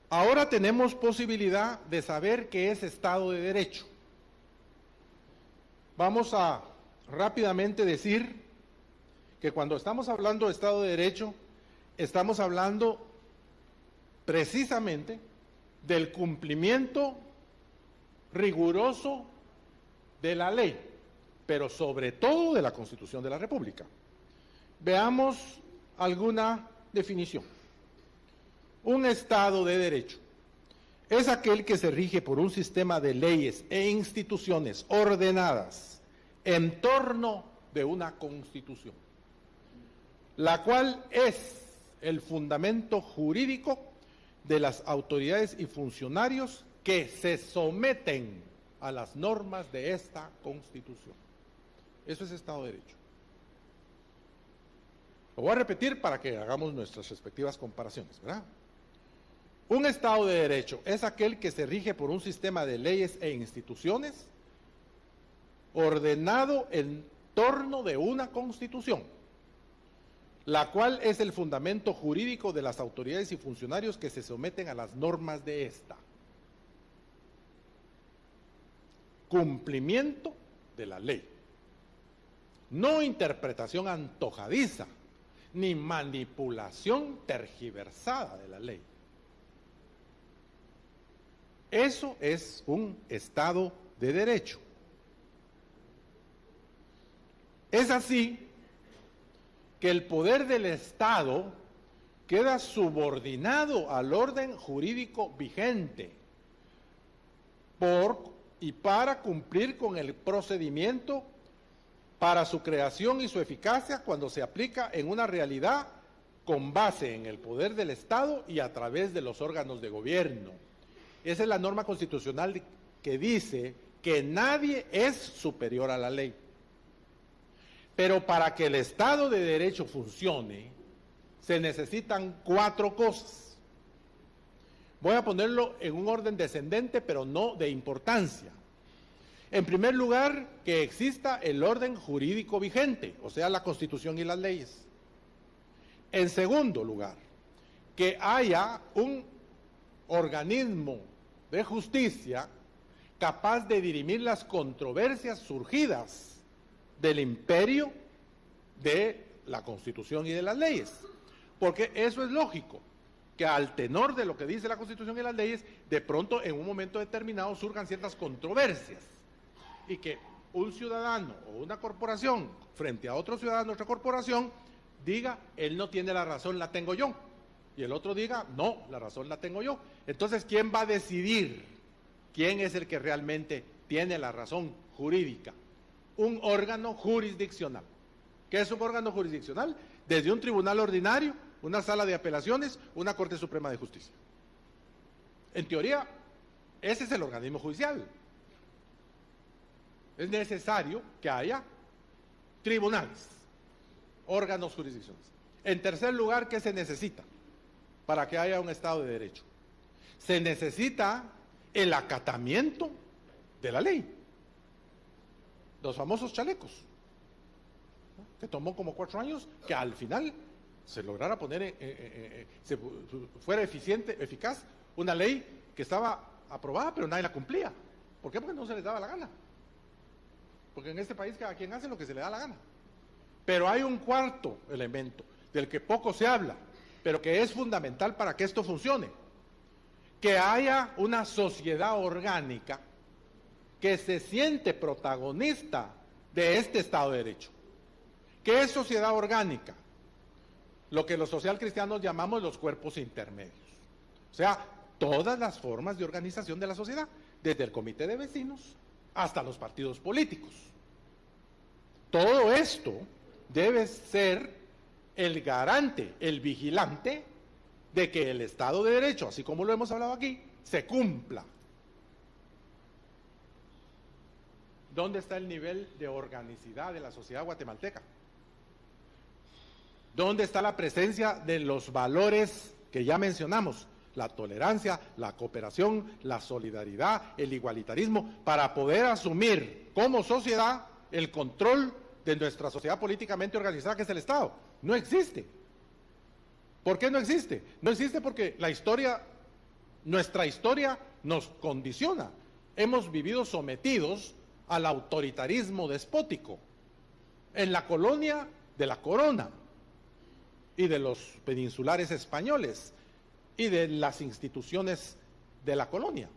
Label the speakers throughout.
Speaker 1: Ahora tenemos posibilidad de saber qué es Estado de Derecho. Vamos a rápidamente decir que cuando estamos hablando de Estado de Derecho, estamos hablando precisamente del cumplimiento riguroso de la ley, pero sobre todo de la Constitución de la República. Veamos alguna definición. Un Estado de Derecho es aquel que se rige por un sistema de leyes e instituciones ordenadas en torno de una Constitución, la cual es el fundamento jurídico de las autoridades y funcionarios que se someten a las normas de esta Constitución. Eso es Estado de Derecho. Lo voy a repetir para que hagamos nuestras respectivas comparaciones, ¿verdad? Un Estado de Derecho es aquel que se rige por un sistema de leyes e instituciones ordenado en torno de una Constitución, la cual es el fundamento jurídico de las autoridades y funcionarios que se someten a las normas de esta. Cumplimiento de la ley. No interpretación antojadiza, ni manipulación tergiversada de la ley. Eso es un Estado de Derecho. Es así que el poder del Estado queda subordinado al orden jurídico vigente por y para cumplir con el procedimiento para su creación y su eficacia cuando se aplica en una realidad con base en el poder del Estado y a través de los órganos de gobierno. Esa es la norma constitucional que dice que nadie es superior a la ley. Pero para que el Estado de Derecho funcione, se necesitan 4 cosas. Voy a ponerlo en un orden descendente, pero no de importancia. En primer lugar, que exista el orden jurídico vigente, o sea, la Constitución y las leyes. En segundo lugar, que haya un organismo de justicia capaz de dirimir las controversias surgidas del imperio de la Constitución y de las leyes. Porque eso es lógico, que al tenor de lo que dice la Constitución y las leyes, de pronto en un momento determinado surjan ciertas controversias y que un ciudadano o una corporación frente a otro ciudadano o otra corporación diga, él no tiene la razón, la tengo yo, y el otro diga, no, la razón la tengo yo. Entonces, ¿quién va a decidir quién es el que realmente tiene la razón jurídica? Un órgano jurisdiccional. ¿Qué es un órgano jurisdiccional? Desde un tribunal ordinario, una sala de apelaciones, una Corte Suprema de Justicia. En teoría, ese es el organismo judicial. Es necesario que haya tribunales, órganos jurisdiccionales. En tercer lugar, ¿qué se necesita para que haya un Estado de Derecho? Se necesita el acatamiento de la ley. Los famosos chalecos, ¿no? Que tomó como 4 años que al final se lograra poner, fuera eficaz, una ley que estaba aprobada pero nadie la cumplía. ¿Por qué? Porque no se les daba la gana. Porque en este país cada quien hace lo que se le da la gana. Pero hay un cuarto elemento del que poco se habla, pero que es fundamental para que esto funcione. Que haya una sociedad orgánica que se siente protagonista de este Estado de Derecho. ¿Qué es sociedad orgánica? Lo que los socialcristianos llamamos los cuerpos intermedios. O sea, todas las formas de organización de la sociedad, desde el comité de vecinos hasta los partidos políticos. Todo esto debe ser el garante, el vigilante de que el Estado de Derecho, así como lo hemos hablado aquí, se cumpla. ¿Dónde está el nivel de organicidad de la sociedad guatemalteca? ¿Dónde está la presencia de los valores que ya mencionamos? La tolerancia, la cooperación, la solidaridad, el igualitarismo, para poder asumir como sociedad el control de nuestra sociedad políticamente organizada, que es el Estado. No existe. ¿Por qué no existe? No existe porque la historia Nuestra historia nos condiciona. Hemos vivido sometidos al autoritarismo despótico en la colonia de la corona y de los peninsulares españoles y de las instituciones de la colonia.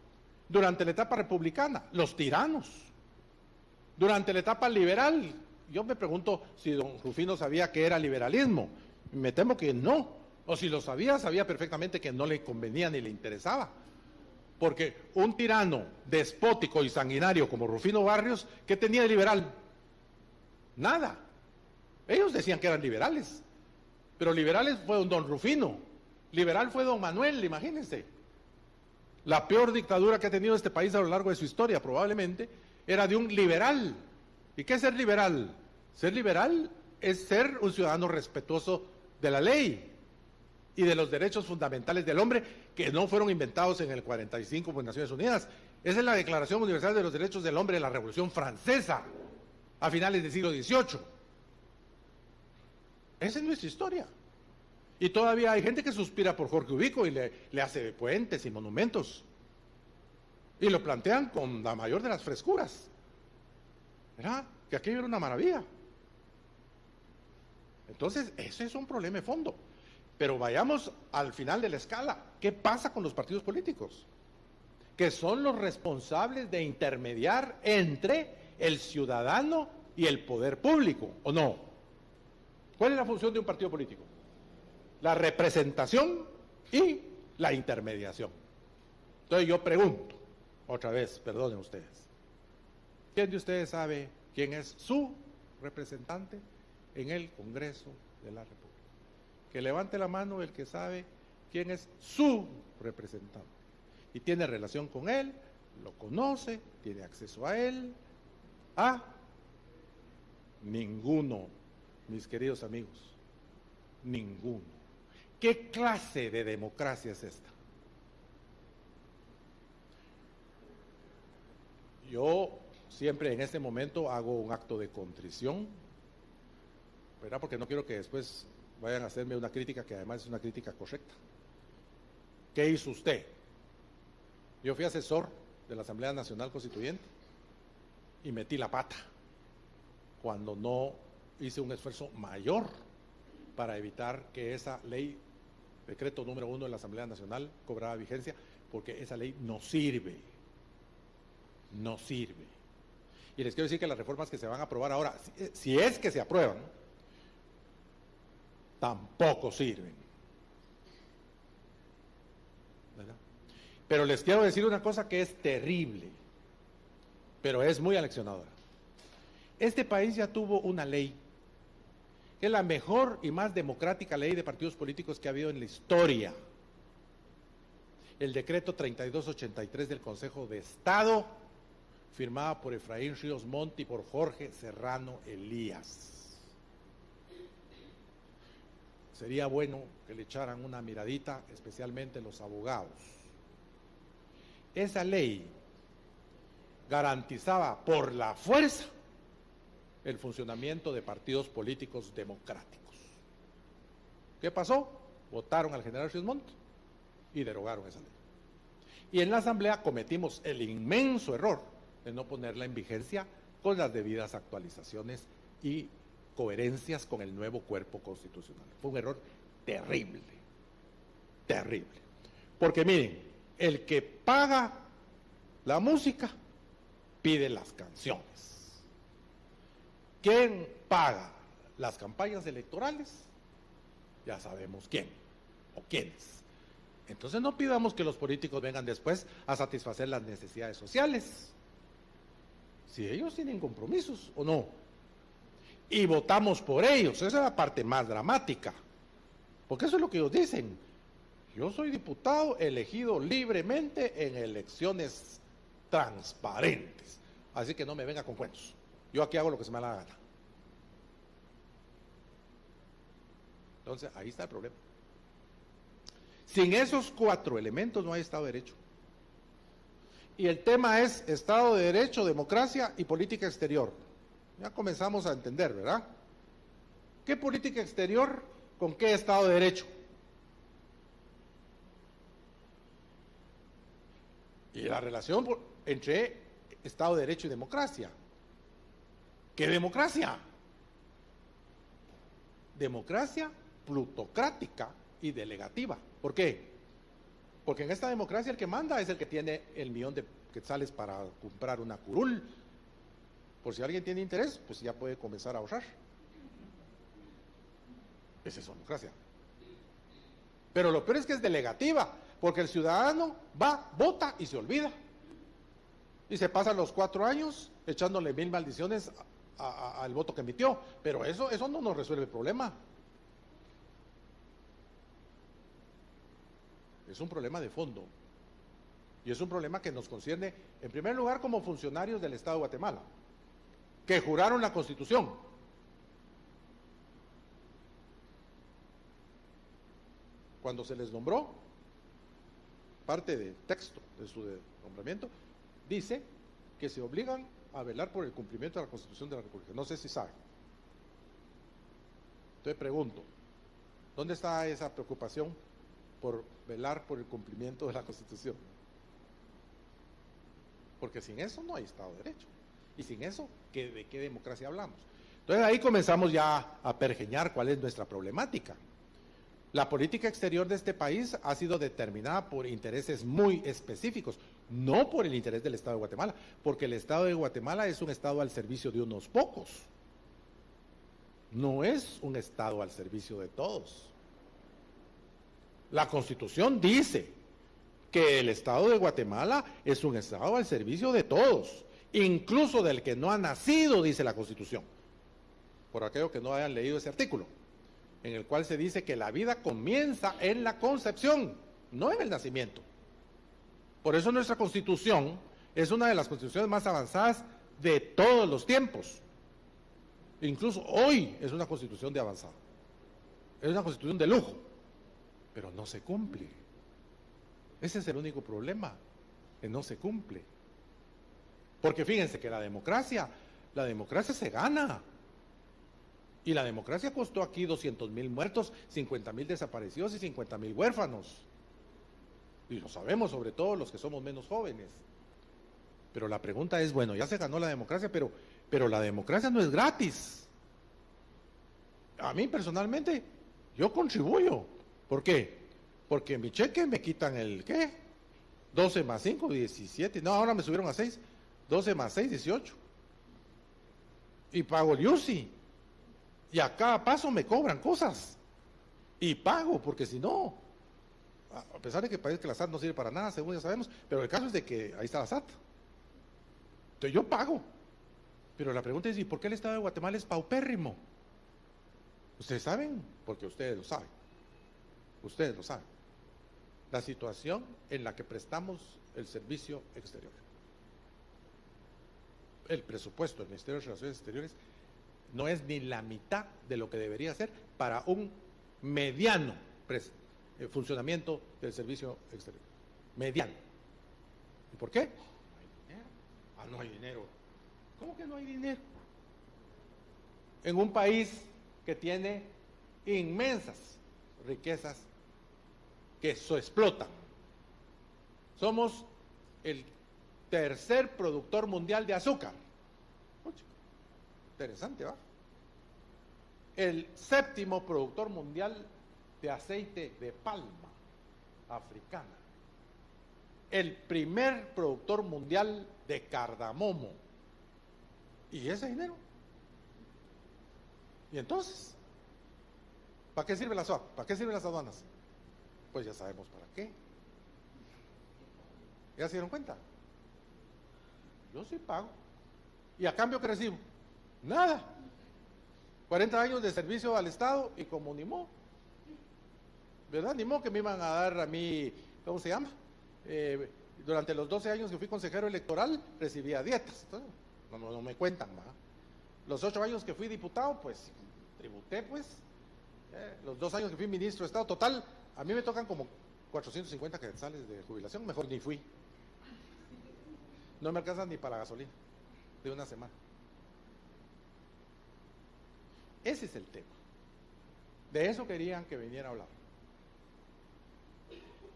Speaker 1: Durante la etapa republicana, los tiranos. Durante la etapa liberal, yo me pregunto si don Rufino sabía que era liberalismo. Me temo que no. O si lo sabía, sabía perfectamente que no le convenía ni le interesaba. Porque un tirano despótico y sanguinario como Rufino Barrios, ¿qué tenía de liberal? Nada. Ellos decían que eran liberales. Pero liberales fue don Rufino. Liberal fue don Manuel, imagínense. La peor dictadura que ha tenido este país a lo largo de su historia, probablemente, era de un liberal. ¿Y qué es ser liberal? Ser liberal es ser un ciudadano respetuoso de la ley y de los derechos fundamentales del hombre, que no fueron inventados en el 45 por Naciones Unidas. Esa es la Declaración Universal de los Derechos del Hombre de la Revolución Francesa, a finales del siglo XVIII. Esa es nuestra historia. Y todavía hay gente que suspira por Jorge Ubico y le hace puentes y monumentos. Y lo plantean con la mayor de las frescuras. ¿Verdad? Que aquello era una maravilla. Entonces, ese es un problema de fondo. Pero vayamos al final de la escala. ¿Qué pasa con los partidos políticos? Que son los responsables de intermediar entre el ciudadano y el poder público, ¿o no? ¿Cuál es la función de un partido político? La representación y la intermediación. Entonces yo pregunto, otra vez, perdonen ustedes, ¿quién de ustedes sabe quién es su representante en el Congreso de la República? Que levante la mano el que sabe quién es su representante y tiene relación con él, lo conoce, tiene acceso a él. Ninguno, mis queridos amigos, ninguno. ¿Qué clase de democracia es esta? Yo siempre en este momento hago un acto de contrición, ¿verdad? Porque no quiero que después vayan a hacerme una crítica que además es una crítica correcta. ¿Qué hizo usted? Yo fui asesor de la Asamblea Nacional Constituyente y metí la pata cuando no hice un esfuerzo mayor para evitar que esa ley, decreto número 1 de la Asamblea Nacional, cobrara vigencia, porque esa ley no sirve. No sirve. Y les quiero decir que las reformas que se van a aprobar ahora, si es que se aprueban, tampoco sirven. ¿Verdad? Pero les quiero decir una cosa que es terrible, pero es muy aleccionadora. Este país ya tuvo una ley, que es la mejor y más democrática ley de partidos políticos que ha habido en la historia. El decreto 3283 del Consejo de Estado, firmada por Efraín Ríos Montt y por Jorge Serrano Elías. Sería bueno que le echaran una miradita, especialmente los abogados. Esa ley garantizaba por la fuerza el funcionamiento de partidos políticos democráticos. ¿Qué pasó? Votaron al general Ríos Montt y derogaron esa ley. Y en la Asamblea cometimos el inmenso error de no ponerla en vigencia con las debidas actualizaciones y coherencias con el nuevo cuerpo constitucional. Fue un error terrible, terrible. Porque miren, el que paga la música pide las canciones. ¿Quién paga las campañas electorales? Ya sabemos quién o quiénes. Entonces no pidamos que los políticos vengan después a satisfacer las necesidades sociales, si ellos tienen compromisos o no. Y votamos por ellos, esa es la parte más dramática, porque eso es lo que ellos dicen. Yo soy diputado elegido libremente en elecciones transparentes, así que no me venga con cuentos. Yo aquí hago lo que se me da la gana. Entonces, ahí está el problema. Sin esos 4 elementos no hay Estado de Derecho. Y el tema es Estado de Derecho, democracia y política exterior. Ya comenzamos a entender, ¿verdad? ¿Qué política exterior con qué Estado de Derecho? Y la relación entre Estado de Derecho y democracia. ¿Qué democracia? Democracia plutocrática y delegativa. ¿Por qué? Porque en esta democracia el que manda es el que tiene el millón de quetzales para comprar una curul. Por si alguien tiene interés, pues ya puede comenzar a ahorrar. Esa es democracia. Pero lo peor es que es delegativa, porque el ciudadano va, vota y se olvida. Y se pasan los 4 años echándole 1000 maldiciones al voto que emitió. Pero eso no nos resuelve el problema. Es un problema de fondo. Y es un problema que nos concierne, en primer lugar, como funcionarios del Estado de Guatemala, que juraron la Constitución. Cuando se les nombró, parte del texto de su nombramiento, dice que se obligan a velar por el cumplimiento de la Constitución de la República. No sé si saben. Entonces pregunto, ¿dónde está esa preocupación por velar por el cumplimiento de la Constitución? Porque sin eso no hay Estado de Derecho. Y sin eso, ¿de qué democracia hablamos? Entonces ahí comenzamos ya a pergeñar cuál es nuestra problemática. La política exterior de este país ha sido determinada por intereses muy específicos, no por el interés del Estado de Guatemala, porque el Estado de Guatemala es un Estado al servicio de unos pocos. No es un Estado al servicio de todos. La Constitución dice que el Estado de Guatemala es un Estado al servicio de todos, incluso del que no ha nacido, dice la Constitución. Por aquello que no hayan leído ese artículo, en el cual se dice que la vida comienza en la concepción, no en el nacimiento. Por eso nuestra Constitución es una de las constituciones más avanzadas de todos los tiempos. Incluso hoy es una constitución de avanzada. Es una constitución de lujo, pero no se cumple. Ese es el único problema, que no se cumple. Porque fíjense que la democracia se gana. Y la democracia costó aquí 200,000 muertos, 50,000 desaparecidos y 50,000 huérfanos. Y lo sabemos, sobre todo los que somos menos jóvenes. Pero la pregunta es, bueno, ya se ganó la democracia, pero la democracia no es gratis. A mí personalmente, yo contribuyo. ¿Por qué? Porque en mi cheque me quitan el, ¿qué? 12 más 5, 17. No, ahora me subieron a 6. 12 más 6, 18. Y pago el UCI. Y a cada paso me cobran cosas. Y pago, porque si no, a pesar de que parece que la SAT no sirve para nada, según ya sabemos, pero el caso es de que ahí está la SAT. Entonces yo pago. Pero la pregunta es, ¿y por qué el Estado de Guatemala es paupérrimo? ¿Ustedes saben? Porque ustedes lo saben. Ustedes lo saben. La situación en la que prestamos el servicio exterior. El presupuesto del Ministerio de Relaciones Exteriores no es ni la mitad de lo que debería ser para un mediano funcionamiento del servicio exterior. Mediano. ¿Y por qué? No hay dinero. No hay dinero. ¿Cómo que no hay dinero? En un país que tiene inmensas riquezas que se explotan. Somos el tercer productor mundial de azúcar. Interesante, ¿va? El séptimo productor mundial de aceite de palma africana. El primer productor mundial de cardamomo. ¿Y ese dinero? ¿Y entonces? ¿Para qué sirve la SOAT? ¿Para qué sirven las aduanas? Pues ya sabemos para qué. ¿Ya se dieron cuenta? Yo sí pago. ¿Y a cambio qué recibo? Nada. 40 años de servicio al Estado y como ni modo. ¿Verdad? Ni modo que me iban a dar a mí, ¿cómo se llama? Durante los 12 años que fui consejero electoral recibía dietas. Entonces, no me cuentan, ¿verdad? Los 8 años que fui diputado, pues tributé, pues. Los 2 años que fui ministro de Estado, total, a mí me tocan como 450 quetzales de jubilación, mejor ni fui. No me alcanzan ni para la gasolina de una semana. Ese es el tema. De eso querían que viniera a hablar.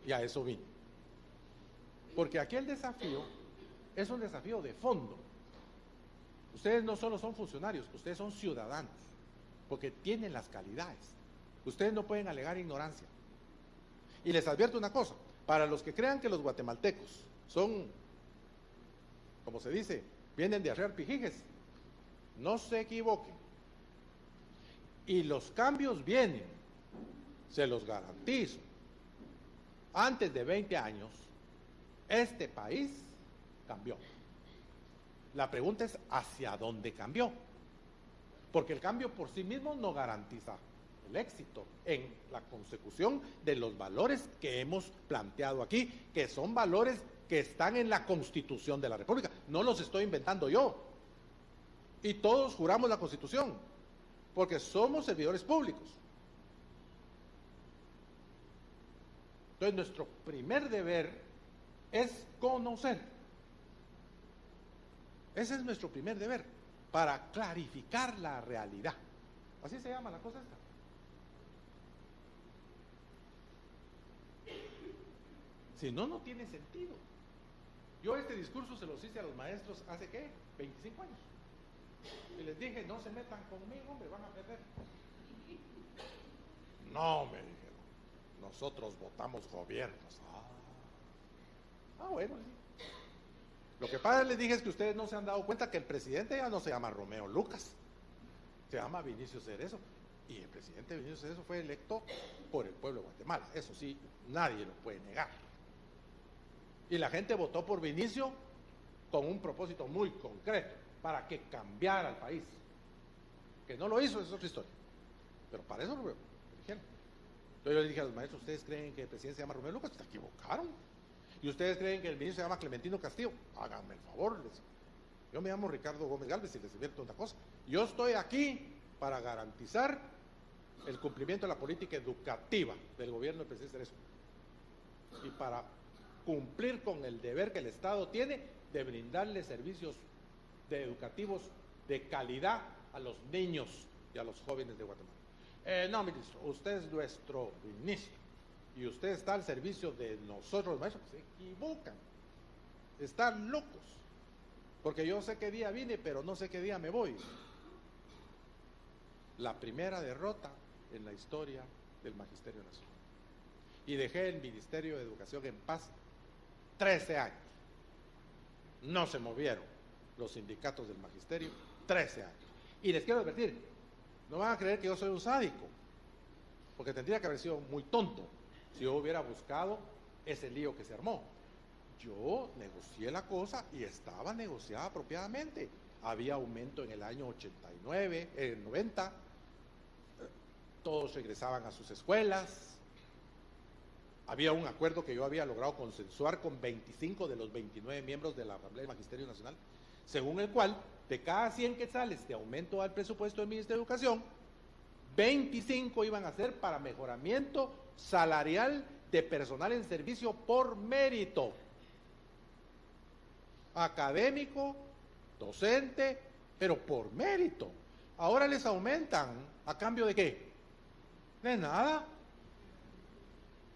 Speaker 1: Y a eso vine. Porque aquí el desafío es un desafío de fondo. Ustedes no solo son funcionarios, ustedes son ciudadanos, porque tienen las calidades. Ustedes no pueden alegar ignorancia. Y les advierto una cosa, para los que crean que los guatemaltecos son, como se dice, vienen de arrear pijijes, no se equivoquen. Y los cambios vienen, se los garantizo. Antes de 20 años, este país cambió. La pregunta es ¿hacia dónde cambió? Porque el cambio por sí mismo no garantiza el éxito en la consecución de los valores que hemos planteado aquí, que son valores que están en la Constitución de la República. No los estoy inventando yo. Y todos juramos la Constitución, porque somos servidores públicos. Entonces nuestro primer deber es conocer. Ese es nuestro primer deber, para clarificar la realidad. Así se llama la cosa esta. Si no, no tiene sentido. Yo este discurso se los hice a los maestros hace, ¿qué? 25 años. Y les dije, no se metan conmigo, hombre, van a perder. No, me dijeron, nosotros votamos gobiernos. Bueno, sí. Lo que pasa, les dije, es que ustedes no se han dado cuenta que el presidente ya no se llama Romeo Lucas, se llama Vinicio Cerezo. Y el presidente Vinicio Cerezo fue electo por el pueblo de Guatemala. Eso sí, nadie lo puede negar. Y la gente votó por Vinicio con un propósito muy concreto, para que cambiara el país. Que no lo hizo, es otra historia. Pero para eso lo dijeron. Entonces yo le dije a los maestros, ¿ustedes creen que el presidente se llama Romeo Lucas? Se equivocaron. ¿Y ustedes creen que el ministro se llama Clementino Castillo? Háganme el favor. Yo me llamo Ricardo Gómez Gálvez y les advierto una cosa. Yo estoy aquí para garantizar el cumplimiento de la política educativa del gobierno del presidente Cerezo. Y para cumplir con el deber que el Estado tiene de brindarle servicios educativos de calidad a los niños y a los jóvenes de Guatemala. No, ministro, usted es nuestro ministro y usted está al servicio de nosotros los maestros. Se equivocan, están locos, porque yo sé qué día vine, pero no sé qué día me voy. La primera derrota en la historia del Magisterio Nacional. Y dejé el Ministerio de Educación en paz 13 años. No se movieron los sindicatos del magisterio 13 años. Y les quiero advertir, no van a creer que yo soy un sádico, porque tendría que haber sido muy tonto si yo hubiera buscado ese lío que se armó. Yo negocié la cosa y estaba negociada apropiadamente. Había aumento en el año 89, en el 90, todos regresaban a sus escuelas. Había un acuerdo que yo había logrado consensuar con 25 de los 29 miembros de la Asamblea del Magisterio Nacional, según el cual, de cada 100 quetzales de aumento al presupuesto del Ministerio de Educación, 25 iban a ser para mejoramiento salarial de personal en servicio por mérito. Académico, docente, pero por mérito. Ahora les aumentan, ¿a cambio de qué? De nada.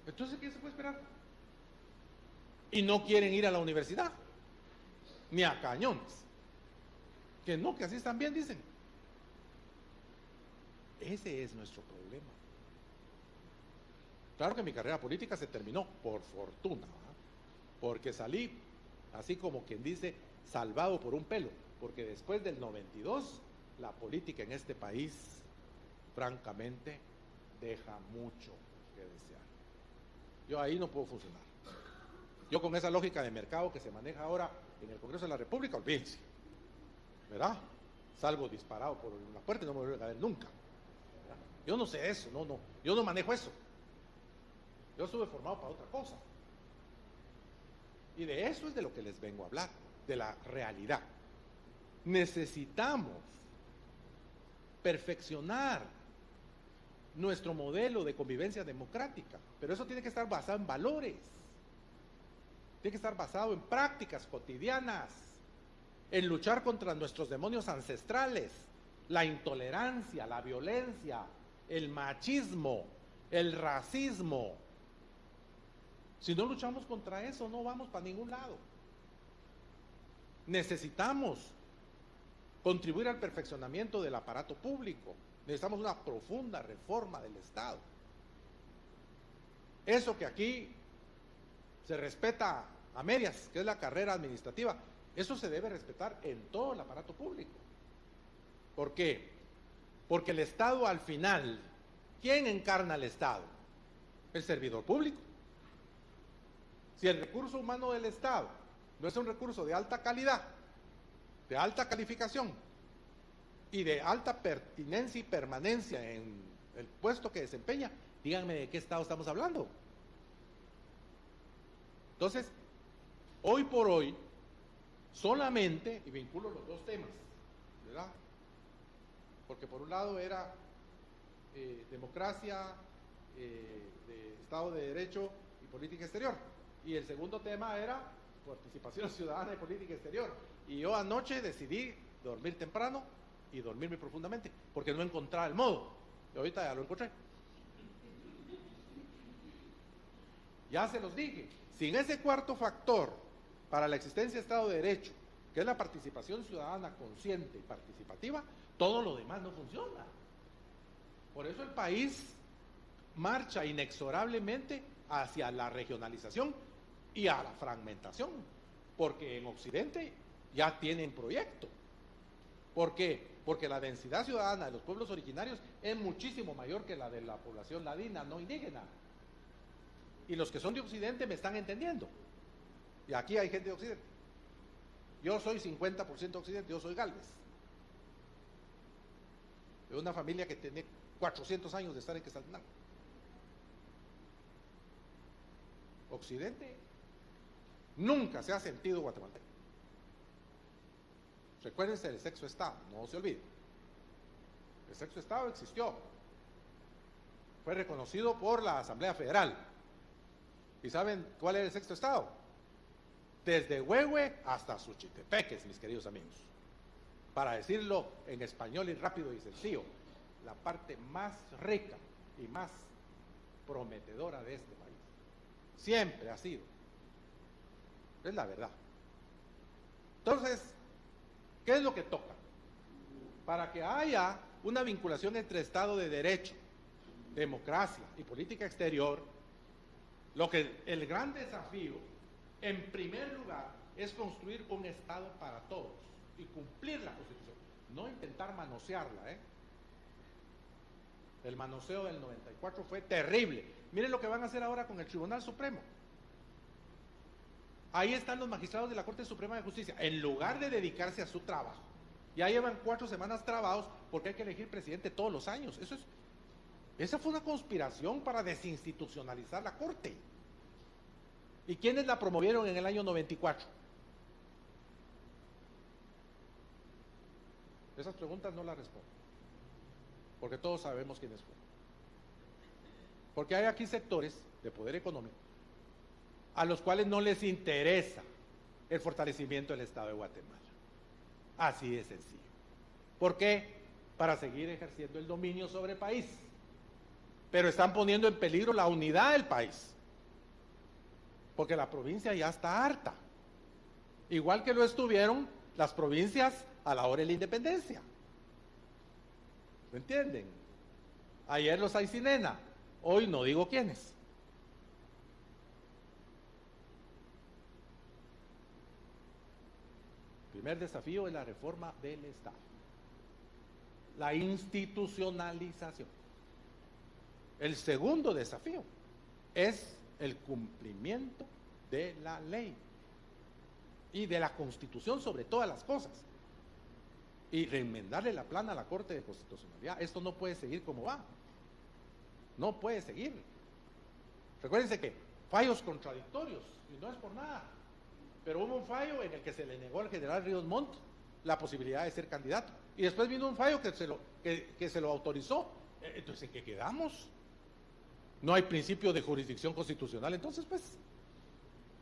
Speaker 1: Entonces, ¿qué se puede esperar? Y no quieren ir a la universidad, ni a cañones. Que no, que así están bien, dicen. Ese es nuestro problema. Claro que mi carrera política se terminó, por fortuna, ¿verdad? Porque salí, así como quien dice, salvado por un pelo, porque después del 92, la política en este país, francamente, deja mucho que desear. Yo ahí no puedo funcionar. Yo con esa lógica de mercado que se maneja ahora en el Congreso de la República, olvídense, ¿verdad? Salgo disparado por una puerta y no me voy a caer nunca. ¿Verdad? Yo no sé eso, no, yo no manejo eso. Yo estuve formado para otra cosa. Y de eso es de lo que les vengo a hablar, de la realidad. Necesitamos perfeccionar nuestro modelo de convivencia democrática, pero eso tiene que estar basado en valores, tiene que estar basado en prácticas cotidianas, en luchar contra nuestros demonios ancestrales, la intolerancia, la violencia, el machismo, el racismo, Si no luchamos contra eso, no vamos para ningún lado. Necesitamos contribuir al perfeccionamiento del aparato público. Necesitamos una profunda reforma del Estado. Eso que aquí se respeta a medias, que es la carrera administrativa, eso se debe respetar en todo el aparato público. ¿Por qué? Porque el Estado al final, ¿quién encarna el Estado? El servidor público. Si el recurso humano del Estado no es un recurso de alta calidad, de alta calificación y de alta pertinencia y permanencia en el puesto que desempeña, díganme de qué Estado estamos hablando. Entonces, hoy por hoy, solamente, y vinculo los dos temas, ¿verdad? Porque por un lado era democracia, de Estado de Derecho y política exterior, y el segundo tema era participación ciudadana y política exterior. Y yo anoche decidí dormir temprano y dormirme profundamente, porque no encontraba el modo. Y ahorita ya lo encontré. Ya se los dije, sin ese cuarto factor para la existencia de Estado de Derecho, que es la participación ciudadana consciente y participativa, todo lo demás no funciona. Por eso el país marcha inexorablemente hacia la regionalización y a la fragmentación, porque en Occidente ya tienen proyecto. ¿Por qué? Porque la densidad ciudadana de los pueblos originarios es muchísimo mayor que la de la población ladina, no indígena. Y los que son de Occidente me están entendiendo. Y aquí hay gente de Occidente. Yo soy 50% Occidente, yo soy Galvez. De una familia que tiene 400 años de estar en Quetzaltenango. Occidente nunca se ha sentido guatemalteco. Recuérdense del sexto Estado, no se olviden. El sexto Estado existió. Fue reconocido por la Asamblea Federal. ¿Y saben cuál era el sexto Estado? Desde Huehue hasta Suchitepeques, mis queridos amigos. Para decirlo en español y rápido y sencillo, la parte más rica y más prometedora de este país. Siempre ha sido. Es la verdad. Entonces, ¿qué es lo que toca? Para que haya una vinculación entre Estado de Derecho, democracia y política exterior, lo que el gran desafío, en primer lugar, es construir un Estado para todos y cumplir la Constitución, no intentar manosearla, ¿eh? El manoseo del 94 fue terrible. Miren lo que van a hacer ahora con el Tribunal Supremo. Ahí están los magistrados de la Corte Suprema de Justicia, en lugar de dedicarse a su trabajo. Ya llevan 4 semanas trabados porque hay que elegir presidente todos los años. Esa fue una conspiración para desinstitucionalizar la Corte. ¿Y quiénes la promovieron en el año 94? Esas preguntas no las respondo, porque todos sabemos quiénes fueron. Porque hay aquí sectores de poder económico a los cuales no les interesa el fortalecimiento del Estado de Guatemala. Así de sencillo. ¿Por qué? Para seguir ejerciendo el dominio sobre el país. Pero están poniendo en peligro la unidad del país. Porque la provincia ya está harta. Igual que lo estuvieron las provincias a la hora de la independencia. ¿Me entienden? Ayer los Aycinena, hoy no digo quiénes. El primer desafío es la reforma del Estado. La institucionalización. El segundo desafío es el cumplimiento de la ley y de la Constitución sobre todas las cosas. Y reenmendarle la plana a la Corte de Constitucionalidad. Esto no puede seguir como va. No puede seguir. Recuérdense que fallos contradictorios, y no es por nada, pero hubo un fallo en el que se le negó al general Ríos Montt la posibilidad de ser candidato. Y después vino un fallo que se lo autorizó. Entonces, ¿en qué quedamos? No hay principio de jurisdicción constitucional. Entonces, pues,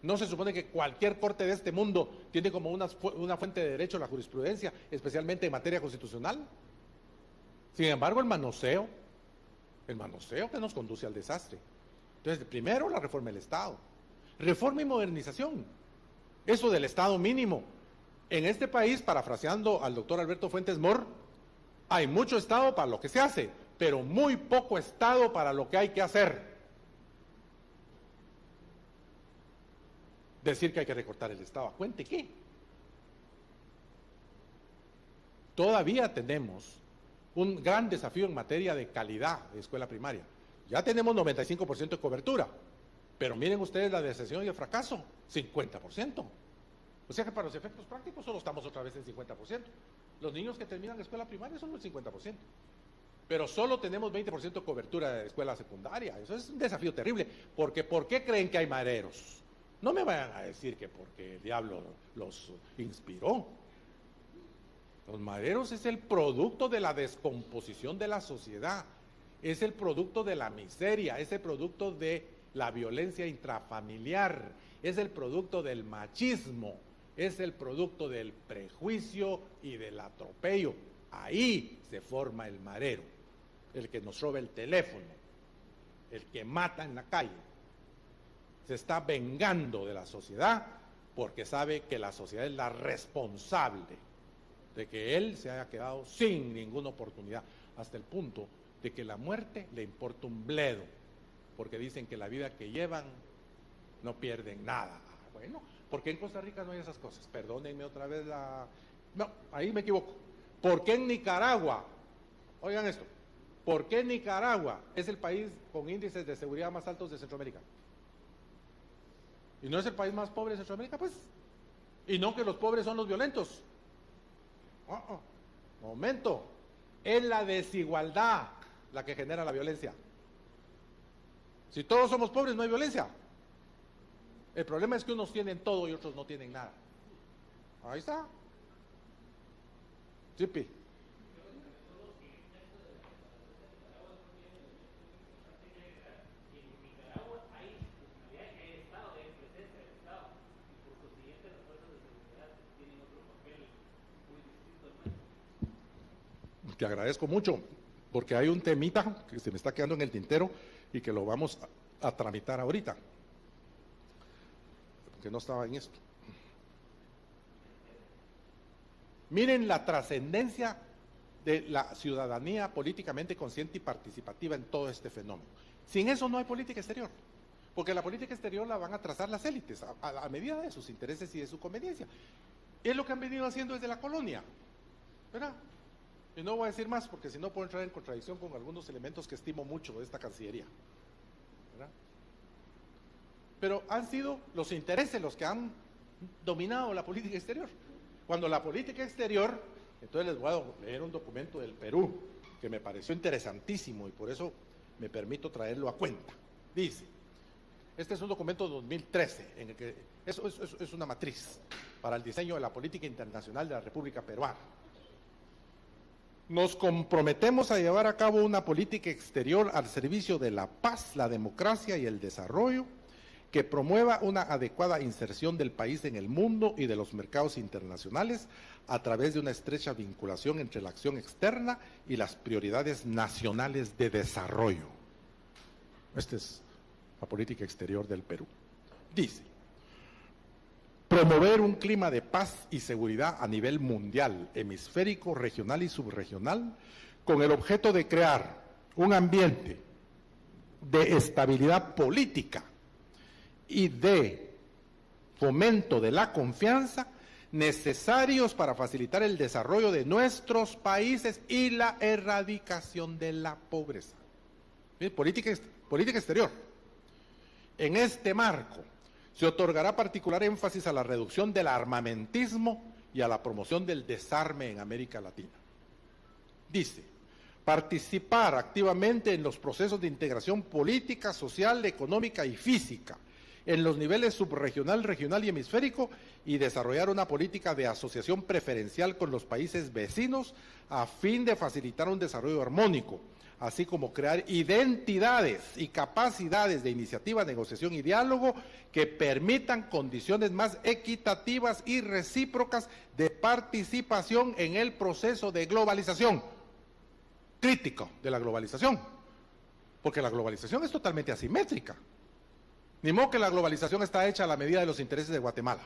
Speaker 1: ¿no se supone que cualquier corte de este mundo tiene como una fuente de derecho la jurisprudencia, especialmente en materia constitucional? Sin embargo, el manoseo que nos conduce al desastre. Entonces, primero la reforma del Estado, Reforma y modernización. Eso del Estado mínimo. En este país, parafraseando al doctor Alberto Fuentes Mohr, hay mucho Estado para lo que se hace, pero muy poco Estado para lo que hay que hacer. Decir que hay que recortar el Estado, ¿a cuente qué? Todavía tenemos un gran desafío en materia de calidad de escuela primaria. Ya tenemos 95% de cobertura, pero miren ustedes la deserción y el fracaso, 50%. O sea que para los efectos prácticos solo estamos otra vez en 50%. Los niños que terminan escuela primaria son el 50%. Pero solo tenemos 20% de cobertura de escuela secundaria. Eso es un desafío terrible, porque ¿por qué creen que hay mareros? No me vayan a decir que porque el diablo los inspiró. Los mareros es el producto de la descomposición de la sociedad, es el producto de la miseria, es el producto de la violencia intrafamiliar, es el producto del machismo, es el producto del prejuicio y del atropello. Ahí se forma el marero, el que nos roba el teléfono, el que mata en la calle. Se está vengando de la sociedad porque sabe que la sociedad es la responsable de que él se haya quedado sin ninguna oportunidad, hasta el punto de que la muerte le importa un bledo, porque dicen que la vida que llevan no pierden nada. Bueno, ¿por qué en Costa Rica no hay esas cosas? Perdónenme otra vez No, ahí me equivoco. ¿Por qué en Nicaragua? Oigan esto. ¿Por qué Nicaragua es el país con índices de seguridad más altos de Centroamérica? ¿Y no es el país más pobre de Centroamérica? Pues. Y no que los pobres son los violentos. Momento. Es la desigualdad la que genera la violencia. Si todos somos pobres, no hay violencia. El problema es que unos tienen todo y otros no tienen nada. Ahí está. Chipi. Te agradezco mucho, porque hay un temita que se me está quedando en el tintero y que lo vamos a tramitar ahorita, porque no estaba en esto. Miren la trascendencia de la ciudadanía políticamente consciente y participativa en todo este fenómeno. Sin eso no hay política exterior, porque la política exterior la van a trazar las élites a medida de sus intereses y de su conveniencia. Es lo que han venido haciendo desde la colonia, ¿verdad? Y no voy a decir más porque si no puedo entrar en contradicción con algunos elementos que estimo mucho de esta Cancillería, ¿verdad? Pero han sido los intereses los que han dominado la política exterior. Cuando la política exterior, entonces les voy a leer un documento del Perú que me pareció interesantísimo y por eso me permito traerlo a cuenta. Dice, este es un documento de 2013 en el que es una matriz para el diseño de la política internacional de la República Peruana. Nos comprometemos a llevar a cabo una política exterior al servicio de la paz, la democracia y el desarrollo, que promueva una adecuada inserción del país en el mundo y de los mercados internacionales a través de una estrecha vinculación entre la acción externa y las prioridades nacionales de desarrollo. Esta es la política exterior del Perú. Dice, promover un clima de paz y seguridad a nivel mundial, hemisférico, regional y subregional, con el objeto de crear un ambiente de estabilidad política y de fomento de la confianza necesarios para facilitar el desarrollo de nuestros países y la erradicación de la pobreza. Política exterior. En este marco se otorgará particular énfasis a la reducción del armamentismo y a la promoción del desarme en América Latina. Dice, participar activamente en los procesos de integración política, social, económica y física en los niveles subregional, regional y hemisférico y desarrollar una política de asociación preferencial con los países vecinos a fin de facilitar un desarrollo armónico, así como crear identidades y capacidades de iniciativa, negociación y diálogo que permitan condiciones más equitativas y recíprocas de participación en el proceso de globalización. Crítico de la globalización, porque la globalización es totalmente asimétrica. Ni modo que la globalización está hecha a la medida de los intereses de Guatemala.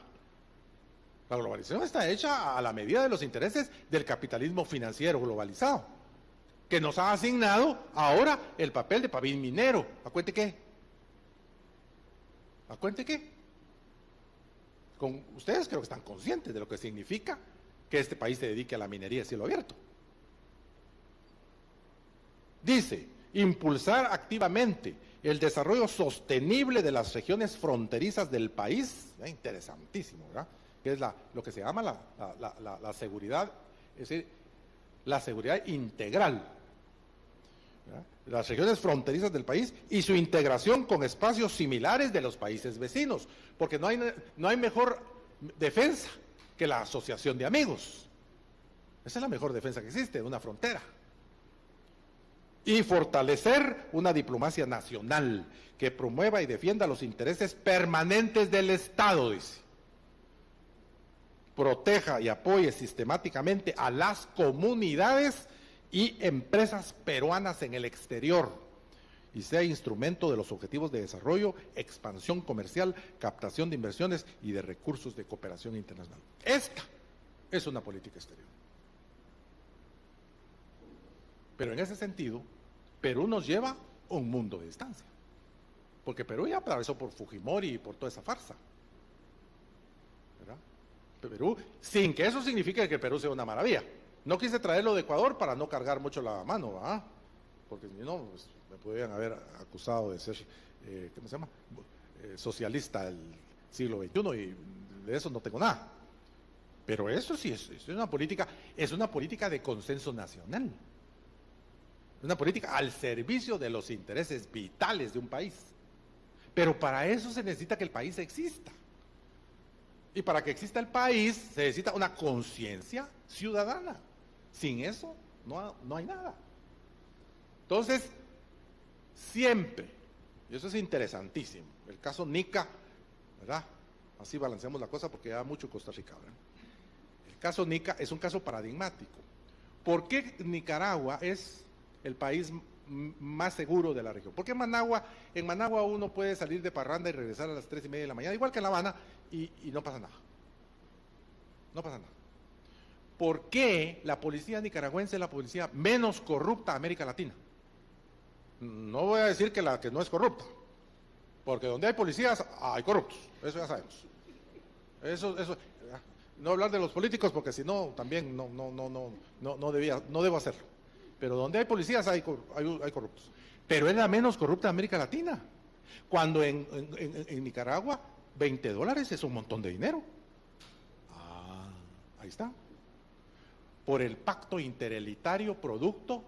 Speaker 1: La globalización está hecha a la medida de los intereses del capitalismo financiero globalizado, que nos ha asignado ahora el papel de pabellón minero. ¿A cuente qué? ¿A cuente qué? Ustedes creo que están conscientes de lo que significa que este país se dedique a la minería a cielo abierto. Dice, impulsar activamente el desarrollo sostenible de las regiones fronterizas del país. Interesantísimo, ¿verdad? Que es lo que se llama la seguridad, es decir, la seguridad integral, ¿verdad? Las regiones fronterizas del país y su integración con espacios similares de los países vecinos, porque no hay mejor defensa que la asociación de amigos. Esa es la mejor defensa que existe de una frontera. Y fortalecer una diplomacia nacional que promueva y defienda los intereses permanentes del Estado, dice. Proteja y apoye sistemáticamente a las comunidades y empresas peruanas en el exterior y sea instrumento de los objetivos de desarrollo, expansión comercial, captación de inversiones y de recursos de cooperación internacional. Esta es una política exterior. Pero en ese sentido, Perú nos lleva un mundo de distancia, porque Perú ya atravesó por Fujimori y por toda esa farsa, ¿verdad? Perú, sin que eso signifique que Perú sea una maravilla. No quise traerlo de Ecuador para no cargar mucho la mano, ¿verdad? Porque si no, pues, me podrían haber acusado de ser, ¿cómo se llama? Socialista del siglo XXI, y de eso no tengo nada. Pero eso sí es una política de consenso nacional. Una política al servicio de los intereses vitales de un país. Pero para eso se necesita que el país exista. Y para que exista el país se necesita una conciencia ciudadana. Sin eso no hay nada. Entonces, siempre, y eso es interesantísimo, el caso Nica, ¿verdad? Así balanceamos la cosa porque ya mucho Costa Rica, ¿verdad? El caso Nica es un caso paradigmático. ¿Por qué Nicaragua es el país más seguro de la región? Porque en Managua uno puede salir de parranda y regresar a las 3:30 de la mañana, igual que en La Habana, y no pasa nada. No pasa nada. ¿Por qué la policía nicaragüense es la policía menos corrupta de América Latina? No voy a decir que la que no es corrupta, porque donde hay policías hay corruptos, eso ya sabemos. Eso, no hablar de los políticos porque si no también no debo hacerlo. Pero donde hay policías hay corruptos. Pero es la menos corrupta de América Latina. Cuando en Nicaragua $20 es un montón de dinero. Ahí está. Por el pacto interelitario producto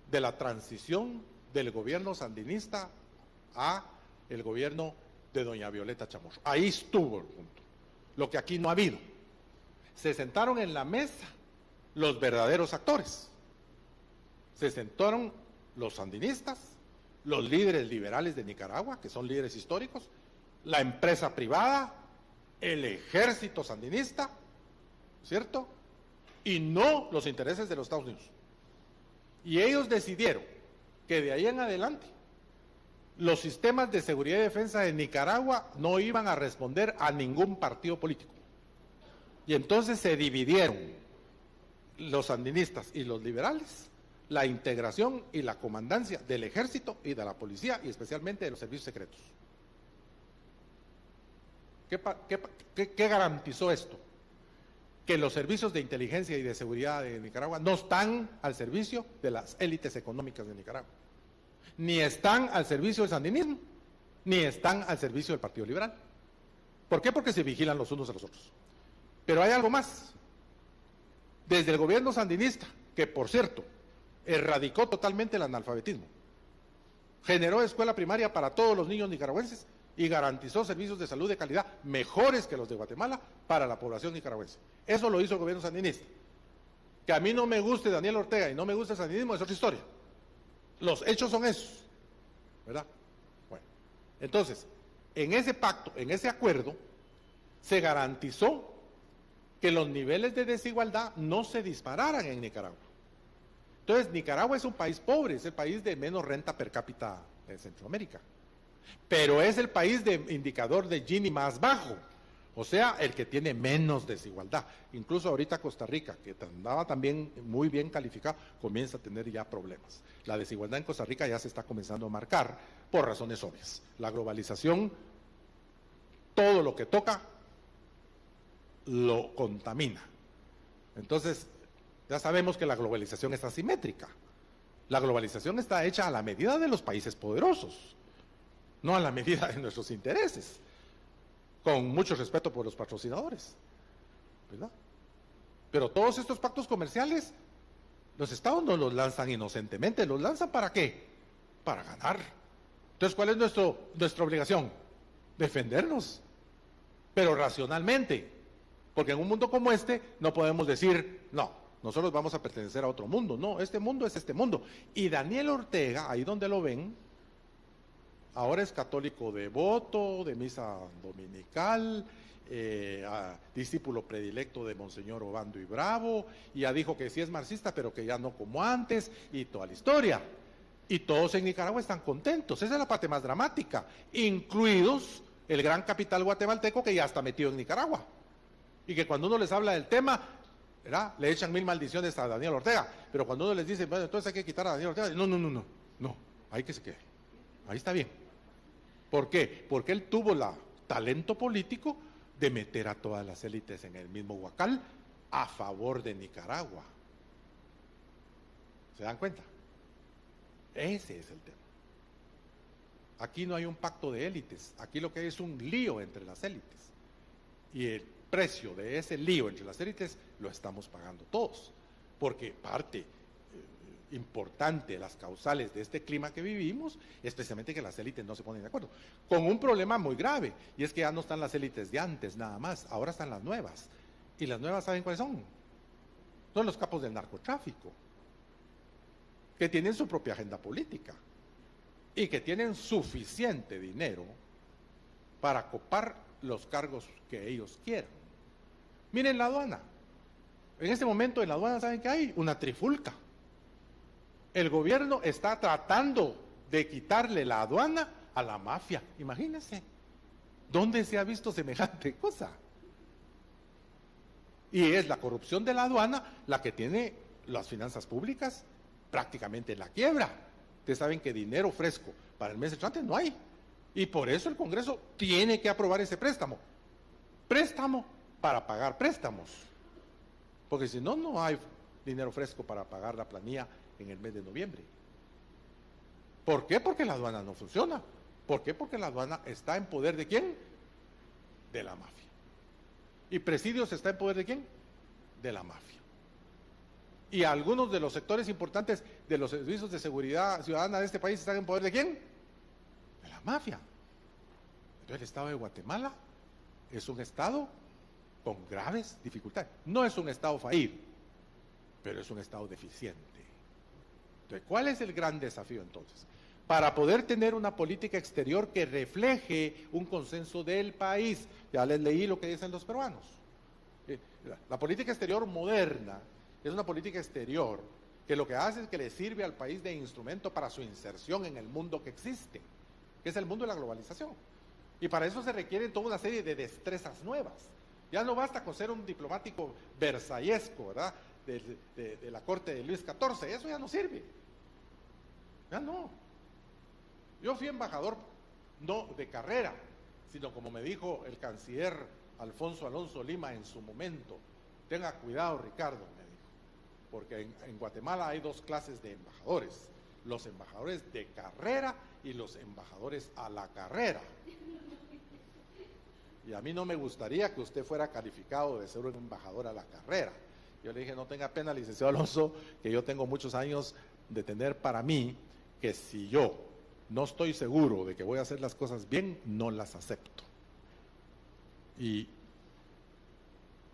Speaker 1: de la transición del gobierno sandinista a el gobierno de doña Violeta Chamorro. Ahí estuvo el punto. Lo que aquí no ha habido. Se sentaron en la mesa los verdaderos actores. Se sentaron los sandinistas, los líderes liberales de Nicaragua, que son líderes históricos, la empresa privada, el ejército sandinista, ¿cierto? Y no los intereses de los Estados Unidos. Y ellos decidieron que de ahí en adelante los sistemas de seguridad y defensa de Nicaragua no iban a responder a ningún partido político. Y entonces se dividieron los sandinistas y los liberales la integración y la comandancia del ejército y de la policía y especialmente de los servicios secretos. ¿Qué garantizó esto? Que los servicios de inteligencia y de seguridad de Nicaragua no están al servicio de las élites económicas de Nicaragua, ni están al servicio del sandinismo, ni están al servicio del Partido Liberal. ¿Por qué? Porque se vigilan los unos a los otros. Pero hay algo más. Desde el gobierno sandinista, que por cierto, erradicó totalmente el analfabetismo, generó escuela primaria para todos los niños nicaragüenses y garantizó servicios de salud de calidad mejores que los de Guatemala para la población nicaragüense. Eso lo hizo el gobierno sandinista. Que a mí no me guste Daniel Ortega y no me gusta el sandinismo es otra historia. Los hechos son esos, ¿verdad? Bueno, entonces, en ese pacto, en ese acuerdo, se garantizó que los niveles de desigualdad no se dispararan en Nicaragua. Entonces, Nicaragua es un país pobre, es el país de menos renta per cápita de Centroamérica. pero es el país de indicador de Gini más bajo, o sea, el que tiene menos desigualdad. Incluso ahorita Costa Rica, que andaba también muy bien calificado, comienza a tener ya problemas. La desigualdad en Costa Rica ya se está comenzando a marcar por razones obvias. La globalización, todo lo que toca, lo contamina. Entonces, ya sabemos que la globalización es asimétrica. La globalización está hecha a la medida de los países poderosos, no a la medida de nuestros intereses, con mucho respeto por los patrocinadores, ¿verdad? Pero todos estos pactos comerciales, los estados no los lanzan inocentemente, los lanzan ¿para qué? Para ganar. Entonces, ¿cuál es nuestra obligación? Defendernos, pero racionalmente, porque en un mundo como este no podemos decir, no, nosotros vamos a pertenecer a otro mundo. No, este mundo es este mundo. Y Daniel Ortega, ahí donde lo ven, ahora es católico devoto, de misa dominical, discípulo predilecto de Monseñor Obando y Bravo, y ya dijo que sí es marxista, pero que ya no como antes, y toda la historia. Y todos en Nicaragua están contentos. Esa es la parte más dramática, incluidos el gran capital guatemalteco que ya está metido en Nicaragua. Y que cuando uno les habla del tema, ¿verdad?, le echan 1000 maldiciones a Daniel Ortega, pero cuando uno les dice, bueno, entonces hay que quitar a Daniel Ortega, no, hay que se quede, ahí está bien. ¿Por qué? Porque él tuvo el talento político de meter a todas las élites en el mismo huacal a favor de Nicaragua. ¿Se dan cuenta? Ese es el tema. Aquí no hay un pacto de élites, aquí lo que hay es un lío entre las élites. Y el precio de ese lío entre las élites lo estamos pagando todos, porque parte importante de las causales de este clima que vivimos, especialmente que las élites no se ponen de acuerdo, con un problema muy grave, y es que ya no están las élites de antes nada más, ahora están las nuevas, y las nuevas ¿saben cuáles son? Son los capos del narcotráfico, que tienen su propia agenda política, y que tienen suficiente dinero para copar los cargos que ellos quieran. Miren la aduana. En este momento en la aduana, ¿saben qué hay? Una trifulca. El gobierno está tratando de quitarle la aduana a la mafia. Imagínense, ¿dónde se ha visto semejante cosa? Y es la corrupción de la aduana la que tiene las finanzas públicas prácticamente en la quiebra. Ustedes saben que dinero fresco para el mes entrante no hay. Y por eso el Congreso tiene que aprobar ese préstamo. Préstamo para pagar préstamos. Porque si no, no hay dinero fresco para pagar la planilla en el mes de noviembre. ¿Por qué? Porque la aduana no funciona. ¿Por qué? Porque la aduana está en poder ¿de quién? De la mafia. ¿Y Presidios está en poder de quién? De la mafia. Y algunos de los sectores importantes de los servicios de seguridad ciudadana de este país están en poder ¿de quién? De la mafia. Entonces el Estado de Guatemala es un Estado con graves dificultades. No es un Estado fallido, pero es un Estado deficiente. Entonces, ¿cuál es el gran desafío entonces? Para poder tener una política exterior que refleje un consenso del país. Ya les leí lo que dicen los peruanos. La política exterior moderna es una política exterior que lo que hace es que le sirve al país de instrumento para su inserción en el mundo que existe, que es el mundo de la globalización. Y para eso se requiere toda una serie de destrezas nuevas. Ya no basta con ser un diplomático versallesco, ¿verdad?, de la corte de Luis XIV, eso ya no sirve. Ya no. Yo fui embajador no de carrera, sino como me dijo el canciller Alfonso Alonso Lima en su momento, tenga cuidado Ricardo, me dijo, porque en Guatemala hay dos clases de embajadores, los embajadores de carrera y los embajadores a la carrera. Y a mí no me gustaría que usted fuera calificado de ser un embajador a la carrera. Yo le dije, no tenga pena, licenciado Alonso, que yo tengo muchos años de tener para mí que si yo no estoy seguro de que voy a hacer las cosas bien, no las acepto. Y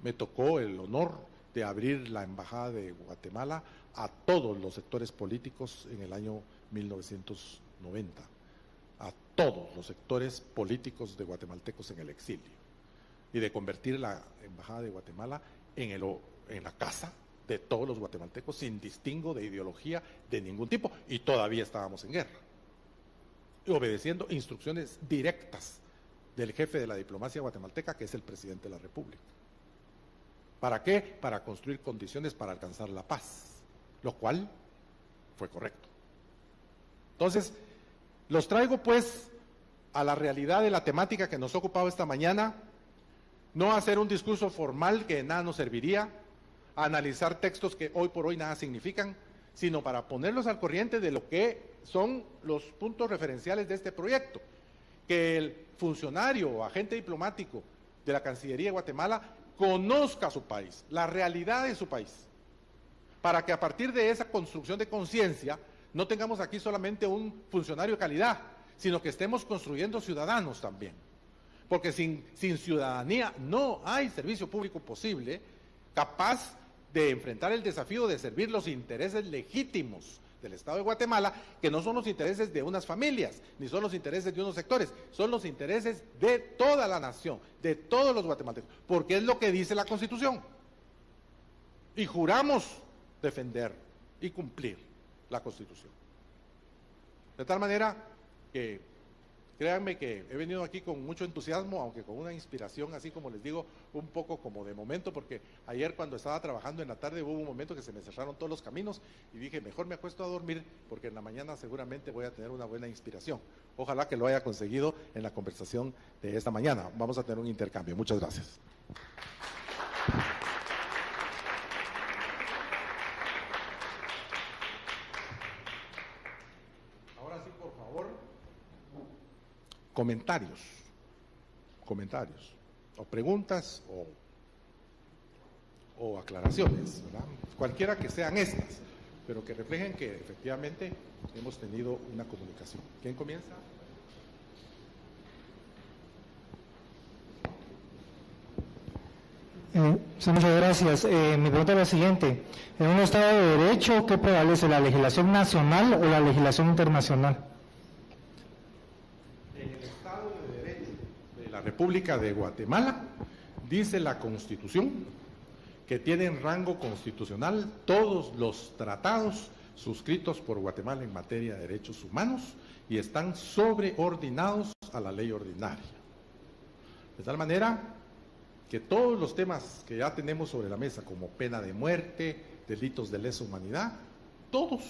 Speaker 1: me tocó el honor de abrir la embajada de Guatemala a todos los sectores políticos en el año 1990, a todos los sectores políticos de guatemaltecos en el exilio, y de convertir la embajada de Guatemala en la casa de todos los guatemaltecos sin distingo de ideología de ningún tipo, y todavía estábamos en guerra. obedeciendo instrucciones directas del jefe de la diplomacia guatemalteca, que es el presidente de la República. ¿Para qué? Para construir condiciones para alcanzar la paz, lo cual fue correcto. Entonces, los traigo pues a la realidad de la temática que nos ha ocupado esta mañana, no a hacer un discurso formal que de nada nos serviría, a analizar textos que hoy por hoy nada significan, sino para ponerlos al corriente de lo que son los puntos referenciales de este proyecto, que el funcionario o agente diplomático de la Cancillería de Guatemala conozca su país, la realidad de su país, para que a partir de esa construcción de conciencia no tengamos aquí solamente un funcionario de calidad, sino que estemos construyendo ciudadanos también, porque sin ciudadanía no hay servicio público posible capaz de enfrentar el desafío de servir los intereses legítimos del Estado de Guatemala, que no son los intereses de unas familias, ni son los intereses de unos sectores, son los intereses de toda la nación, de todos los guatemaltecos, porque es lo que dice la Constitución. Y juramos defender y cumplir la Constitución. De tal manera que, créanme que he venido aquí con mucho entusiasmo, aunque con una inspiración, así como les digo, un poco como de momento, porque ayer cuando estaba trabajando en la tarde hubo un momento que se me cerraron todos los caminos y dije, mejor me acuesto a dormir, porque en la mañana seguramente voy a tener una buena inspiración. Ojalá que lo haya conseguido en la conversación de esta mañana. Vamos a tener un intercambio. Muchas gracias. Ahora sí, por favor, comentarios, o preguntas, o aclaraciones, ¿verdad? Cualquiera que sean estas, pero que reflejen que efectivamente hemos tenido una comunicación. ¿Quién comienza?
Speaker 2: Sí, muchas gracias. Mi pregunta es la siguiente. En un Estado de Derecho, ¿qué prevalece, la legislación nacional o la legislación internacional?
Speaker 1: En el Estado de Derecho de la República de Guatemala, dice la Constitución que tienen rango constitucional todos los tratados suscritos por Guatemala en materia de derechos humanos y están sobreordinados a la ley ordinaria. De tal manera que todos los temas que ya tenemos sobre la mesa, como pena de muerte, delitos de lesa humanidad, todos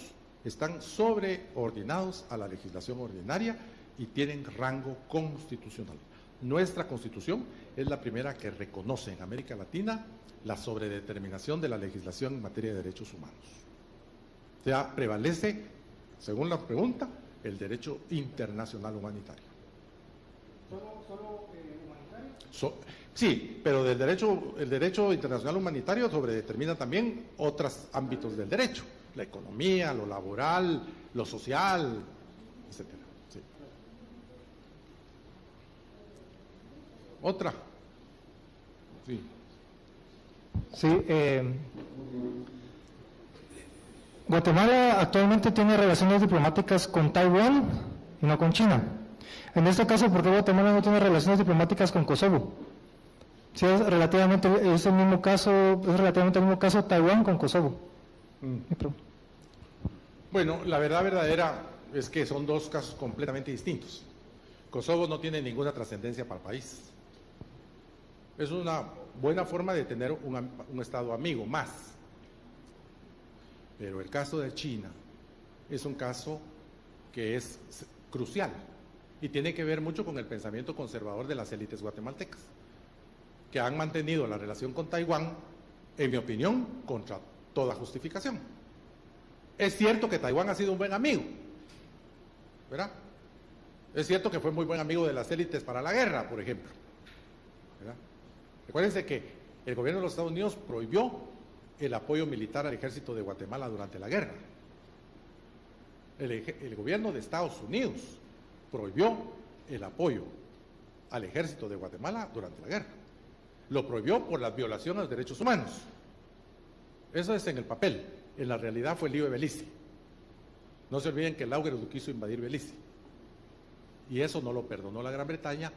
Speaker 1: están sobreordinados a la legislación ordinaria y tienen rango constitucional. Nuestra Constitución es la primera que reconoce en América Latina la sobredeterminación de la legislación en materia de derechos humanos. O sea, prevalece, según la pregunta, el derecho internacional humanitario.
Speaker 2: ¿Solo humanitario?
Speaker 1: Sí, pero el derecho internacional humanitario sobredetermina también otros ámbitos del derecho, la economía, lo laboral, lo social, etcétera. Sí. Otra. Sí.
Speaker 2: Sí, Guatemala actualmente tiene relaciones diplomáticas con Taiwán y no con China. En este caso, ¿por qué Guatemala no tiene relaciones diplomáticas con Kosovo? Si es relativamente el mismo caso Taiwán con Kosovo.
Speaker 1: Bueno, la verdad verdadera es que son dos casos completamente distintos. Kosovo no tiene ninguna trascendencia para el país. Es una buena forma de tener un Estado amigo más. Pero el caso de China es un caso que es crucial y tiene que ver mucho con el pensamiento conservador de las élites guatemaltecas, que han mantenido la relación con Taiwán, en mi opinión, contra toda justificación. Es cierto que Taiwán ha sido un buen amigo, ¿verdad? Es cierto que fue muy buen amigo de las élites para la guerra, por ejemplo, ¿verdad? Recuérdense que el gobierno de los Estados Unidos prohibió el apoyo militar al ejército de Guatemala durante la guerra. El gobierno de Estados Unidos prohibió el apoyo al ejército de Guatemala durante la guerra. Lo prohibió por la violación a los derechos humanos. Eso es en el papel. En la realidad fue el lío de Belice. No se olviden que Laugeros quiso invadir Belice. Y eso no lo perdonó la Gran Bretaña.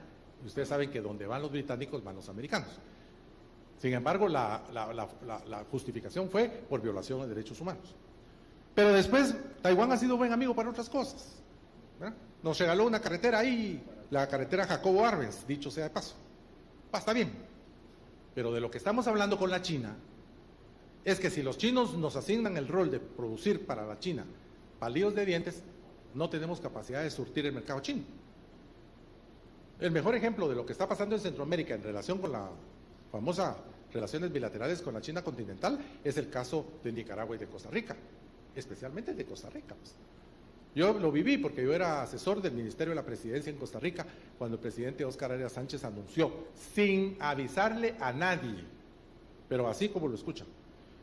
Speaker 1: Y ustedes saben que donde van los británicos van los americanos. Sin embargo, la justificación fue por violación de derechos humanos. Pero después, Taiwán ha sido buen amigo para otras cosas, ¿verdad? nos regaló una carretera ahí, la carretera Jacobo Arbenz, dicho sea de paso. Está bien. Pero de lo que estamos hablando con la China es que si los chinos nos asignan el rol de producir para la China palillos de dientes, no tenemos capacidad de surtir el mercado chino. El mejor ejemplo de lo que está pasando en Centroamérica en relación con la famosa relaciones bilaterales con la China continental es el caso de Nicaragua y de Costa Rica, especialmente de Costa Rica. Yo lo viví porque yo era asesor del Ministerio de la Presidencia en Costa Rica cuando el presidente Óscar Arias Sánchez anunció, sin avisarle a nadie, pero así como lo escuchan.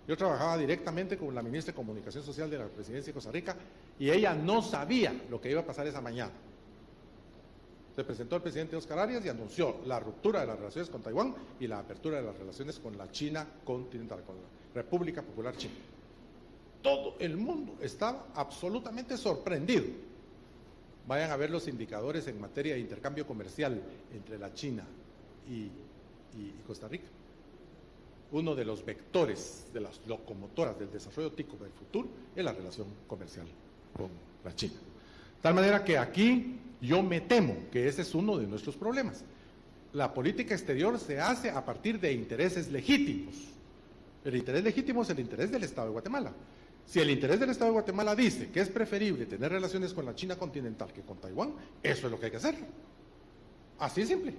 Speaker 1: Yo trabajaba directamente con la ministra de Comunicación Social de la Presidencia de Costa Rica y ella no sabía lo que iba a pasar esa mañana. Se presentó el presidente Óscar Arias y anunció la ruptura de las relaciones con Taiwán y la apertura de las relaciones con la China continental, con la República Popular China. Todo el mundo estaba absolutamente sorprendido. Vayan a ver los indicadores en materia de intercambio comercial entre la China y Costa Rica. Uno de los vectores, de las locomotoras del desarrollo tico del futuro es la relación comercial con la China. De tal manera que aquí yo me temo que ese es uno de nuestros problemas. La política exterior se hace a partir de intereses legítimos. El interés legítimo es el interés del Estado de Guatemala. Si el interés del Estado de Guatemala dice que es preferible tener relaciones con la China continental que con Taiwán, eso es lo que hay que hacer. Así de simple.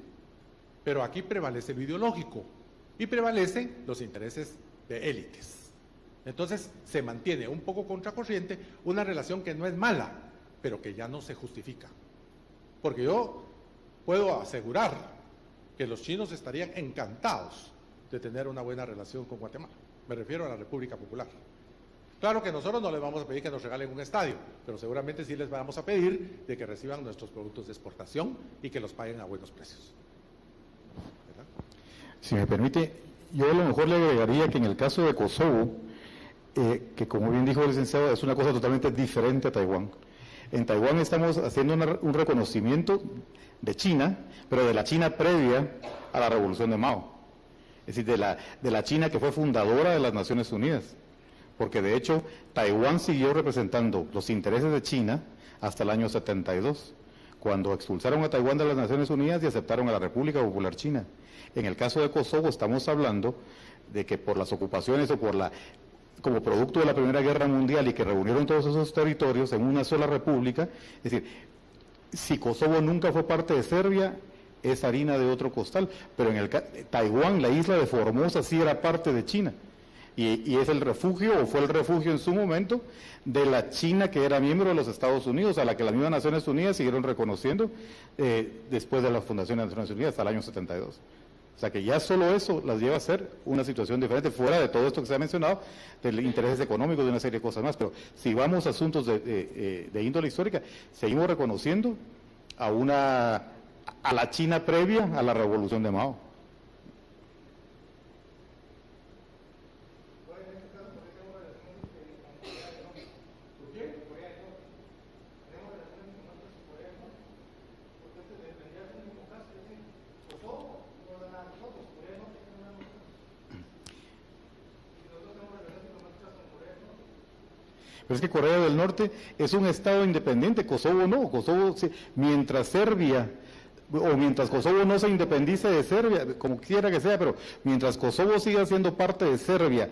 Speaker 1: Pero aquí prevalece lo ideológico y prevalecen los intereses de élites. Entonces se mantiene un poco contracorriente una relación que no es mala, pero que ya no se justifica. Porque yo puedo asegurar que los chinos estarían encantados de tener una buena relación con Guatemala. Me refiero a la República Popular. Claro que nosotros no les vamos a pedir que nos regalen un estadio, pero seguramente sí les vamos a pedir de que reciban nuestros productos de exportación y que los paguen a buenos precios. ¿Verdad?
Speaker 3: Si me permite, yo a lo mejor le agregaría que en el caso de Kosovo, que como bien dijo el licenciado, es una cosa totalmente diferente a Taiwán. En Taiwán estamos haciendo un reconocimiento de China, pero de la China previa a la Revolución de Mao. Es decir, de la China que fue fundadora de las Naciones Unidas. Porque de hecho, Taiwán siguió representando los intereses de China hasta el año 72, cuando expulsaron a Taiwán de las Naciones Unidas y aceptaron a la República Popular China. En el caso de Kosovo estamos hablando de que por las ocupaciones o como producto de la Primera Guerra Mundial y que reunieron todos esos territorios en una sola república, es decir, si Kosovo nunca fue parte de Serbia, es harina de otro costal, pero en Taiwán, la isla de Formosa, sí era parte de China. Y es el refugio, o fue el refugio en su momento, de la China que era miembro de los Estados Unidos, a la que las mismas Naciones Unidas siguieron reconociendo después de la fundación de las Naciones Unidas hasta el año 72. O sea que ya solo eso las lleva a ser una situación diferente, fuera de todo esto que se ha mencionado, de intereses económicos, de una serie de cosas más. Pero si vamos a asuntos de índole histórica, seguimos reconociendo a la China previa a la Revolución de Mao. Pero es que Corea del Norte es un estado independiente, Kosovo no, mientras Serbia, o mientras Kosovo no se independice de Serbia, como quiera que sea, pero mientras Kosovo siga siendo parte de Serbia,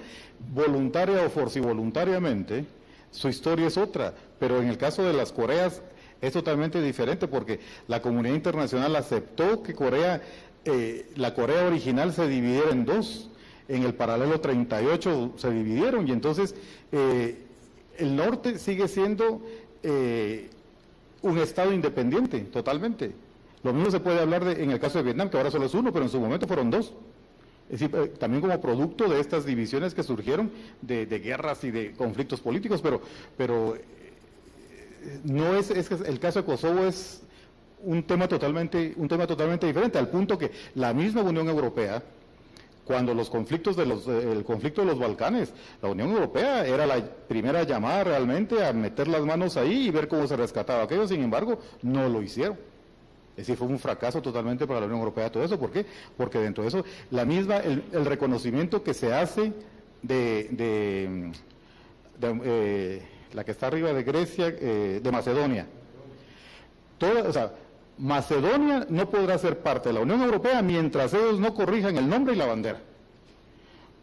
Speaker 3: voluntaria o forcivoluntariamente, su historia es otra, pero en el caso de las Coreas es totalmente diferente porque la comunidad internacional aceptó que la Corea original se dividiera en dos, en el paralelo 38 se dividieron y entonces el norte sigue siendo un estado independiente, totalmente. Lo mismo se puede hablar en el caso de Vietnam, que ahora solo es uno, pero en su momento fueron dos. Es decir, también como producto de estas divisiones que surgieron de guerras y de conflictos políticos, pero no es que el caso de Kosovo es un tema totalmente diferente, al punto que la misma Unión Europea, cuando el conflicto de los Balcanes, la Unión Europea era la primera llamada realmente a meter las manos ahí y ver cómo se rescataba aquello, sin embargo, no lo hicieron. Es decir, fue un fracaso totalmente para la Unión Europea todo eso. ¿Por qué? Porque dentro de eso, el reconocimiento que se hace de la que está arriba de Grecia, de Macedonia, o sea, Macedonia no podrá ser parte de la Unión Europea mientras ellos no corrijan el nombre y la bandera.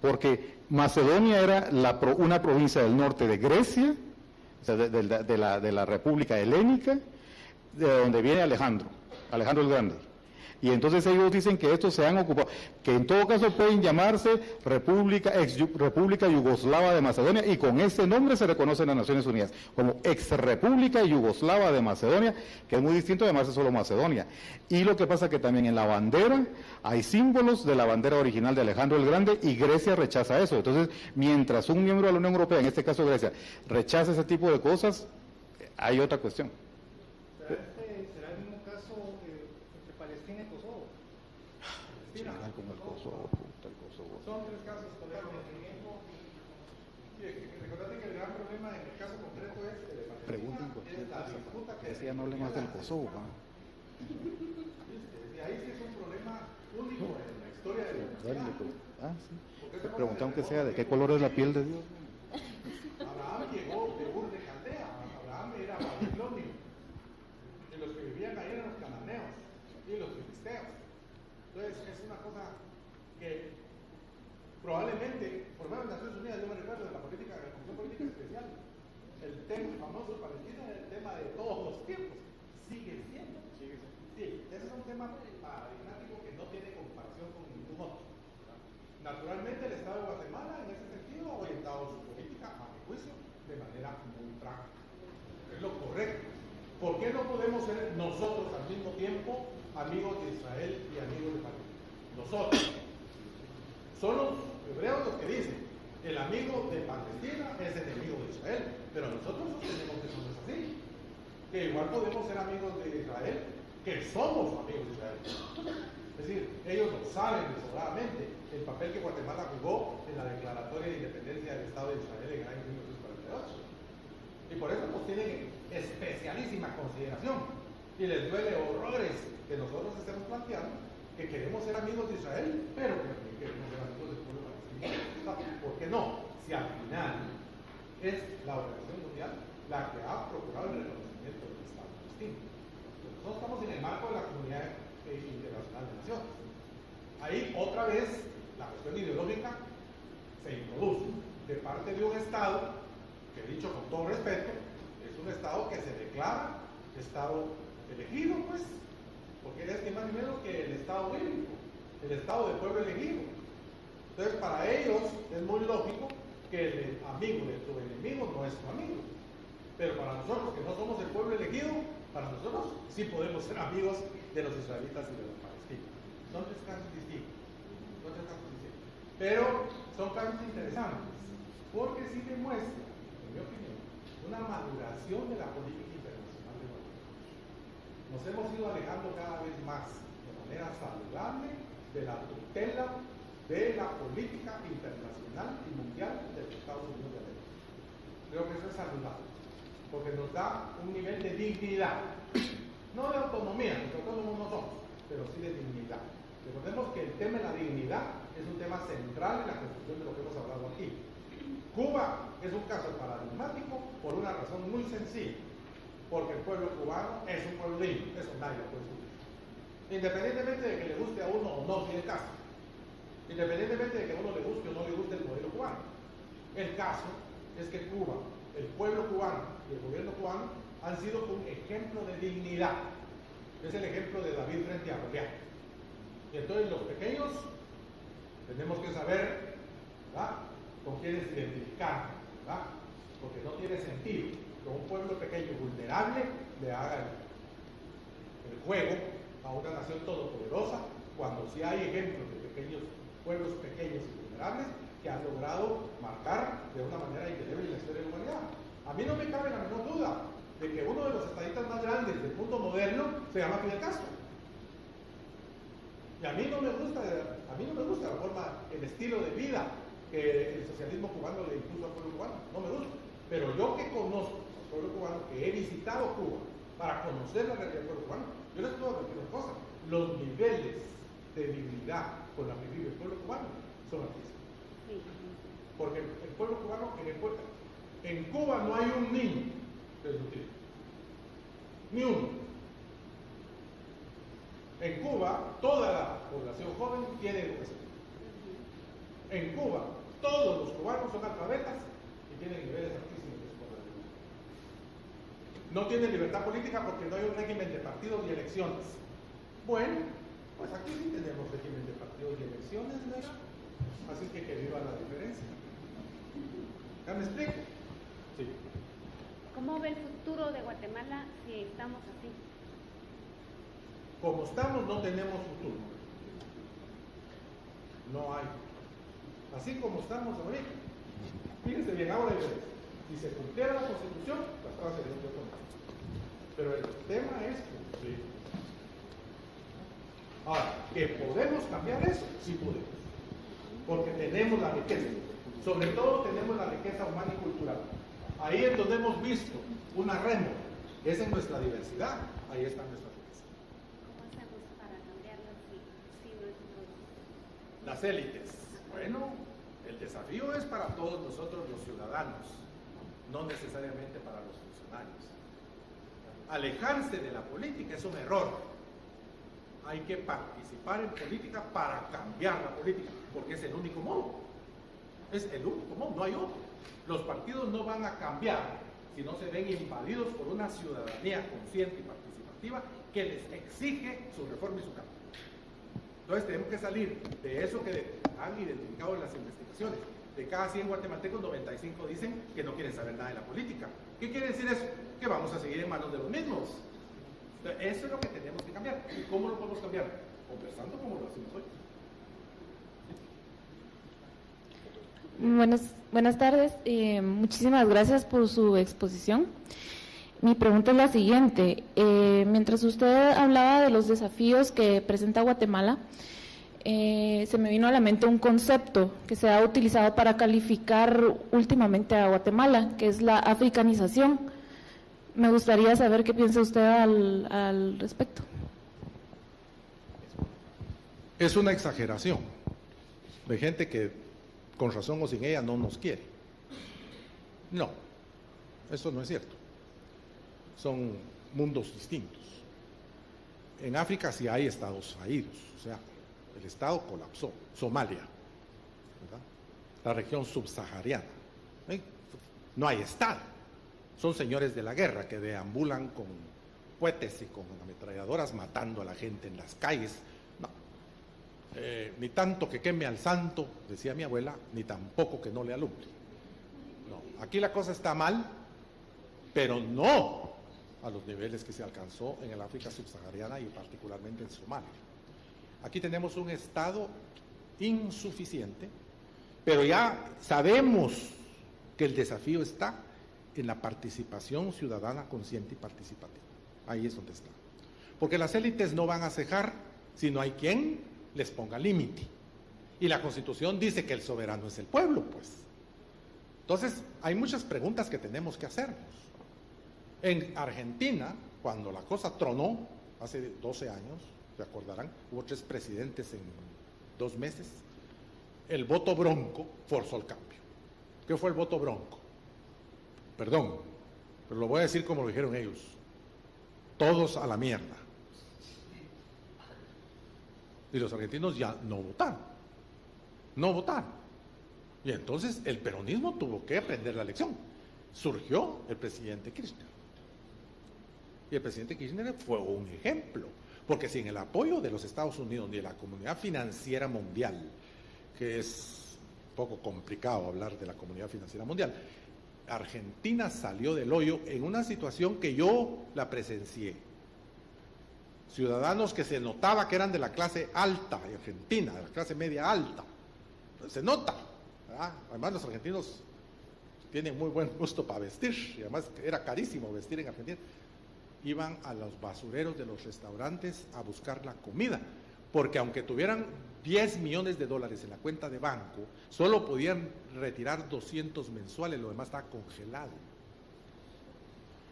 Speaker 3: Porque Macedonia era una provincia del norte de Grecia, o sea, de la República Helénica, de donde viene Alejandro el Grande. Y entonces ellos dicen que estos se han ocupado, que en todo caso pueden llamarse República Yugoslava de Macedonia, y con ese nombre se reconoce en las Naciones Unidas, como ex-República Yugoslava de Macedonia, que es muy distinto de llamarse solo Macedonia. Y lo que pasa es que también en la bandera hay símbolos de la bandera original de Alejandro el Grande, y Grecia rechaza eso. Entonces, mientras un miembro de la Unión Europea, en este caso Grecia, rechaza ese tipo de cosas, hay otra cuestión.
Speaker 2: ¿Será el mismo caso entre Palestina y Kosovo?
Speaker 3: Como el Kosovo, el Kosovo.
Speaker 1: Son tres casos totalmente. Recordate que el gran problema en el caso concreto es que de Palestina
Speaker 3: Pregunten cualquier
Speaker 1: es la
Speaker 3: cosa.
Speaker 1: disputa que
Speaker 3: Decía, no hable más del Kosovo, ¿va?
Speaker 1: Y ahí sí es un problema único en la historia de la
Speaker 3: Dale,
Speaker 1: humanidad.
Speaker 3: pues. Sí. Pregunta aunque sea, ¿de qué color es la piel de Dios?
Speaker 1: Abraham llegó de Ur de Caldea. Abraham era babilonio. Y los que vivían ahí eran los cananeos y los filisteos. Entonces es una cosa que probablemente, por lo menos en Naciones Unidas, yo me recuerdo de la política, de la Comisión Política Especial, el tema famoso de Palestina es el tema de todos los tiempos. Sigue siendo. Sí, ese es un tema paradigmático que no tiene comparación con ningún otro. Naturalmente el Estado de Guatemala en ese sentido ha orientado su política, a mi juicio, de manera muy práctica. Es lo correcto. ¿Por qué no podemos ser nosotros al mismo tiempo amigos de Israel y amigos de Palestina? Nosotros. Son los hebreos los que dicen, el amigo de Palestina es enemigo de Israel, pero nosotros sostenemos que eso no es así. Que igual podemos ser amigos de Israel, que somos amigos de Israel. Es decir, ellos lo saben desobradamente el papel que Guatemala jugó en la declaratoria de independencia del Estado de Israel en el año 1948. Y por eso nos tienen especialísima consideración. Y les duele horrores que nosotros estemos planteando que queremos ser amigos de Israel, pero que también queremos ser amigos del pueblo palestino. ¿Por qué no? Si al final es la Organización Mundial la que ha procurado el reconocimiento del Estado palestino. Nosotros estamos en el marco de la comunidad internacional de naciones. Ahí otra vez la cuestión ideológica se introduce de parte de un Estado que, dicho con todo respeto, es un Estado que se declara Estado elegido, pues, porque es ni más ni menos que el Estado bíblico, el Estado del pueblo elegido. Entonces, para ellos es muy lógico que el amigo de tu enemigo no es tu amigo. Pero para nosotros, que no somos el pueblo elegido, para nosotros sí podemos ser amigos de los israelitas y de los palestinos. Son tres casos distintos. Pero son casos interesantes, porque sí demuestran, en mi opinión, una maduración de la política internacional de Guatemala. Nos hemos ido alejando cada vez más, de manera saludable, de la tutela de la política internacional y mundial de los Estados Unidos de América. Creo que eso es saludable, porque nos da un nivel de dignidad, no de autonomía, porque autónomos no somos, pero sí de dignidad. Recordemos que el tema de la dignidad es un tema central en la construcción de lo que hemos hablado aquí. Cuba es un caso paradigmático por una razón muy sencilla, porque el pueblo cubano es un pueblo libre, eso nadie lo puede discutir. Independientemente de que le guste a uno o no, si es el caso. Independientemente de que a uno le guste o no le guste el modelo cubano. El caso es que Cuba, el pueblo cubano y el gobierno cubano han sido un ejemplo de dignidad. Es el ejemplo de David frente a Goliat. Y entonces los pequeños tenemos que saber, ¿verdad?, con quiénes identificar, ¿verdad?, porque no tiene sentido que un pueblo pequeño vulnerable le haga el juego a una nación todopoderosa, cuando sí hay ejemplos de pequeños pueblos pequeños y vulnerables que han logrado marcar de una manera indeleble la historia de la humanidad. A mí no me cabe la menor duda de que uno de los estadistas más grandes del mundo moderno se llama Fidel Castro. Y a mí no me gusta la forma, el estilo de vida que el socialismo cubano le impuso al pueblo cubano, no me gusta. Pero yo que conozco al pueblo cubano, que he visitado Cuba para conocer la realidad del pueblo cubano, yo les puedo decir una cosa: los niveles de dignidad con la que vive el pueblo cubano son altísimos. Porque el pueblo cubano, en Cuba no hay un niño desnutrido, ni uno. En Cuba, toda la población joven tiene educación. En Cuba, todos los cubanos son analfabetas y tienen niveles altísimos de escolaridad. No tienen libertad política porque no hay un régimen de partidos y elecciones. Bueno, pues aquí sí tenemos régimen de partidos y elecciones, ¿verdad? Así que viva la diferencia. ¿Ya me explico? Sí.
Speaker 4: ¿Cómo ve el futuro de Guatemala si estamos así?
Speaker 1: Como estamos, no tenemos futuro. No hay. Así como estamos ahorita. Fíjense bien, ahora si se cumpliera la Constitución, las cosas serían de otra manera. Pero el tema es cumplir. Ahora, ¿que podemos cambiar eso? Sí podemos. Porque tenemos la riqueza. Sobre todo tenemos la riqueza humana y cultural. Ahí es donde hemos visto una rémora. Es en nuestra diversidad. Ahí está nuestra riqueza.
Speaker 4: ¿Cómo hacemos para cambiarlo si nuestros...
Speaker 1: Las élites. Bueno, el desafío es para todos nosotros los ciudadanos, no necesariamente para los funcionarios. Alejarse de la política es un error. Hay que participar en política para cambiar la política, porque es el único modo. Es el único modo, no hay otro. Los partidos no van a cambiar si no se ven invadidos por una ciudadanía consciente y participativa que les exige su reforma y su cambio. Entonces tenemos que salir de eso que han identificado en las investigaciones. De cada 100 guatemaltecos, 95 dicen que no quieren saber nada de la política. ¿Qué quiere decir eso? Que vamos a seguir en manos de los mismos. Entonces, eso es lo que tenemos que cambiar. ¿Y cómo lo podemos cambiar? Conversando como lo hacemos hoy.
Speaker 5: Buenas tardes. Muchísimas gracias por su exposición. Mi pregunta es la siguiente. Mientras usted hablaba de los desafíos que presenta Guatemala, se me vino a la mente un concepto que se ha utilizado para calificar últimamente a Guatemala, que es la africanización. Me gustaría saber qué piensa usted al respecto.
Speaker 1: Es una exageración de gente que con razón o sin ella no nos quiere. No, eso no es cierto. Son mundos distintos. En África sí hay estados fallidos, o sea, el estado colapsó. Somalia, ¿verdad? La región subsahariana. No hay estado. Son señores de la guerra que deambulan con cohetes y con ametralladoras matando a la gente en las calles. No. Ni tanto que queme al santo, decía mi abuela, ni tampoco que no le alumbre. No. Aquí la cosa está mal, pero no a los niveles que se alcanzó en el África subsahariana y particularmente en Somalia. Aquí tenemos un Estado insuficiente, pero ya sabemos que el desafío está en la participación ciudadana consciente y participativa. Ahí es donde está. Porque las élites no van a cejar si no hay quien les ponga límite. Y la Constitución dice que el soberano es el pueblo, pues. Entonces, hay muchas preguntas que tenemos que hacernos. En Argentina, cuando la cosa tronó, hace 12 años, se acordarán, hubo 3 presidentes en 2 meses, el voto bronco forzó el cambio. ¿Qué fue el voto bronco? Perdón, pero lo voy a decir como lo dijeron ellos, todos a la mierda. Y los argentinos ya no votaron. Y entonces el peronismo tuvo que aprender la lección. Surgió el presidente Kirchner. Y el presidente Kirchner fue un ejemplo, porque sin el apoyo de los Estados Unidos ni de la comunidad financiera mundial, que es un poco complicado hablar de la comunidad financiera mundial, Argentina salió del hoyo en una situación que yo la presencié. Ciudadanos que se notaba que eran de la clase alta de Argentina, de la clase media alta. Se nota, ¿verdad? Además los argentinos tienen muy buen gusto para vestir, y además era carísimo vestir en Argentina. Iban a los basureros de los restaurantes a buscar la comida, porque aunque tuvieran $10 millones en la cuenta de banco, solo podían retirar 200 mensuales, lo demás estaba congelado.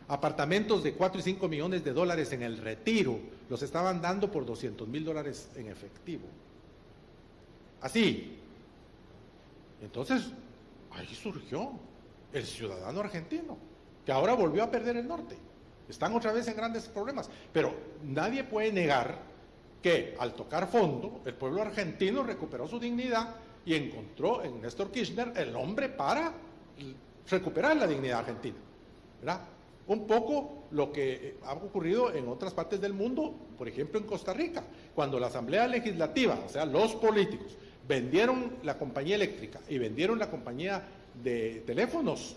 Speaker 1: Apartamentos de 4 y 5 millones de dólares en el Retiro, los estaban dando por $200,000 en efectivo. Así. Entonces, ahí surgió el ciudadano argentino, que ahora volvió a perder el norte. Están otra vez en grandes problemas, pero nadie puede negar que que al tocar fondo, el pueblo argentino recuperó su dignidad y encontró en Néstor Kirchner el hombre para recuperar la dignidad argentina, ¿verdad? Un poco lo que ha ocurrido en otras partes del mundo, por ejemplo en Costa Rica, cuando la Asamblea Legislativa, o sea, los políticos, vendieron la compañía eléctrica y vendieron la compañía de teléfonos,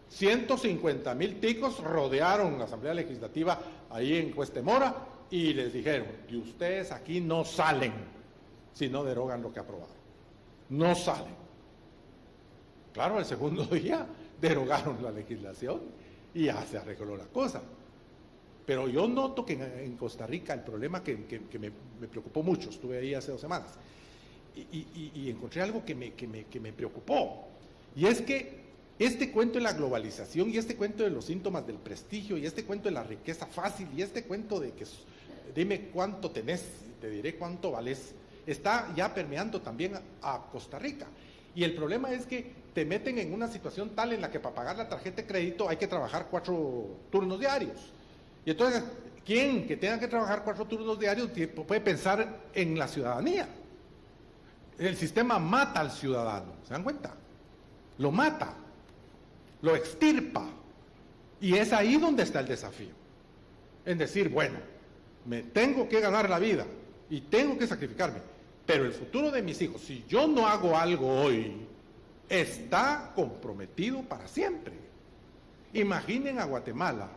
Speaker 1: 150,000 ticos rodearon la Asamblea Legislativa ahí en Cuestemora y les dijeron, y ustedes aquí no salen si no derogan lo que aprobaron. No salen. Claro, el segundo día derogaron la legislación y ya se arregló la cosa. Pero yo noto que en Costa Rica el problema que me preocupó mucho, estuve ahí hace 2 semanas, y encontré algo que me preocupó, y es que este cuento de la globalización y este cuento de los síntomas del prestigio y este cuento de la riqueza fácil y este cuento de que dime cuánto tenés, te diré cuánto valés, está ya permeando también a Costa Rica. Y el problema es que te meten en una situación tal en la que para pagar la tarjeta de crédito hay que trabajar 4 turnos diarios. Y entonces, ¿quién que tenga que trabajar 4 turnos diarios puede pensar en la ciudadanía? El sistema mata al ciudadano, ¿se dan cuenta? Lo mata, lo extirpa. Y es ahí donde está el desafío. En decir, bueno, me tengo que ganar la vida y tengo que sacrificarme, pero el futuro de mis hijos, si yo no hago algo hoy, está comprometido para siempre. Imaginen a Guatemala,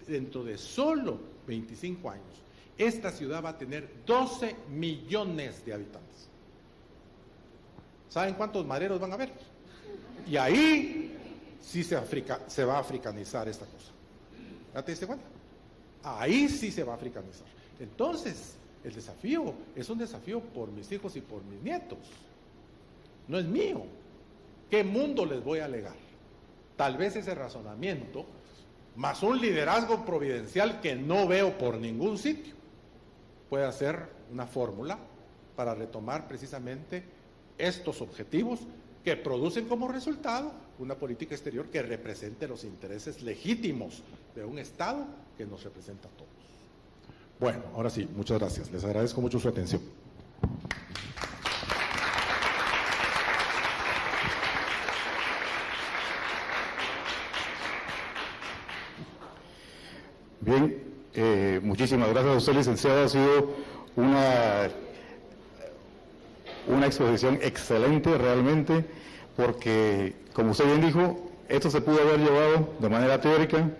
Speaker 1: dentro de solo 25 años, esta ciudad va a tener 12 millones de habitantes. ¿Saben cuántos maderos van a haber? Y ahí sí se va a africanizar esta cosa. ¿Ya te diste cuenta? Ahí sí se va a africanizar. Entonces, el desafío es un desafío por mis hijos y por mis nietos. No es mío. ¿Qué mundo les voy a legar? Tal vez ese razonamiento, más un liderazgo providencial que no veo por ningún sitio, puede ser una fórmula para retomar precisamente estos objetivos que producen como resultado una política exterior que represente los intereses legítimos de un Estado que nos representa a todos. Bueno, ahora sí, muchas gracias. Les agradezco mucho su atención.
Speaker 3: Bien, muchísimas gracias a usted, licenciado. Ha sido una exposición excelente realmente, porque, como usted bien dijo, esto se pudo haber llevado de manera teórica,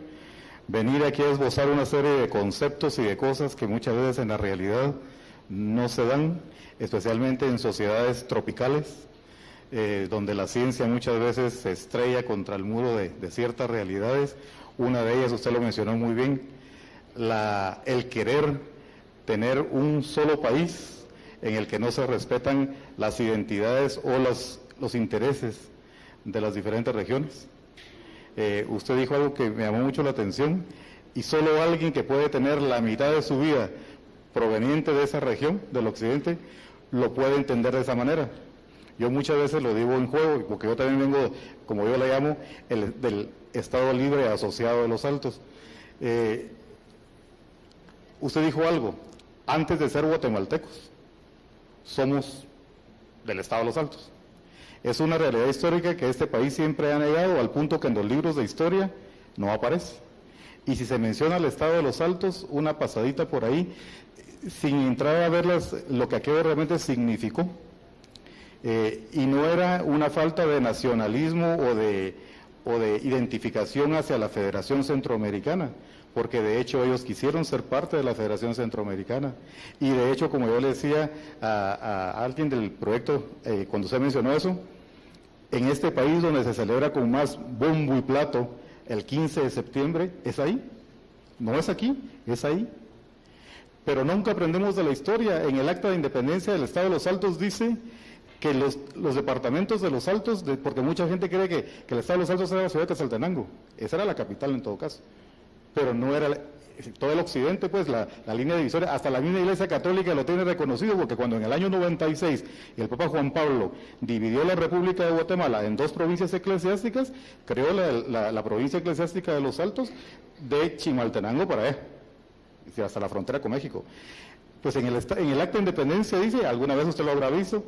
Speaker 3: venir aquí a esbozar una serie de conceptos y de cosas que muchas veces en la realidad no se dan, especialmente en sociedades tropicales, donde la ciencia muchas veces se estrella contra el muro de ciertas realidades. Una de ellas, usted lo mencionó muy bien, el querer tener un solo país en el que no se respetan las identidades o los intereses de las diferentes regiones. Usted dijo algo que me llamó mucho la atención, y solo alguien que puede tener la mitad de su vida proveniente de esa región, del occidente, lo puede entender de esa manera. Yo muchas veces lo digo en juego, porque yo también vengo, como yo le llamo, del Estado Libre Asociado de los Altos. Usted dijo algo, antes de ser guatemaltecos, somos del Estado de los Altos. Es una realidad histórica que este país siempre ha negado, al punto que en los libros de historia no aparece. Y si se menciona el Estado de los Altos, una pasadita por ahí, sin entrar a ver lo que aquello realmente significó. Y no era una falta de nacionalismo o de identificación hacia la Federación Centroamericana, porque de hecho ellos quisieron ser parte de la Federación Centroamericana. Y de hecho, como yo le decía a alguien del proyecto, cuando usted mencionó eso, en este país donde se celebra con más bombo y plato el 15 de septiembre, es ahí, no es aquí, es ahí. Pero nunca aprendemos de la historia. En el Acta de Independencia del Estado de los Altos dice que los departamentos de los Altos, porque mucha gente cree que el Estado de los Altos era la ciudad de Quetzaltenango, esa era la capital en todo caso, pero no era todo el occidente, pues la línea divisoria, hasta la misma Iglesia Católica lo tiene reconocido, porque cuando en el año 96 el Papa Juan Pablo dividió la República de Guatemala en 2 provincias eclesiásticas, creó la provincia eclesiástica de los Altos de Chimaltenango para allá, hasta la frontera con México. Pues en el acta de independencia dice, alguna vez usted lo habrá visto,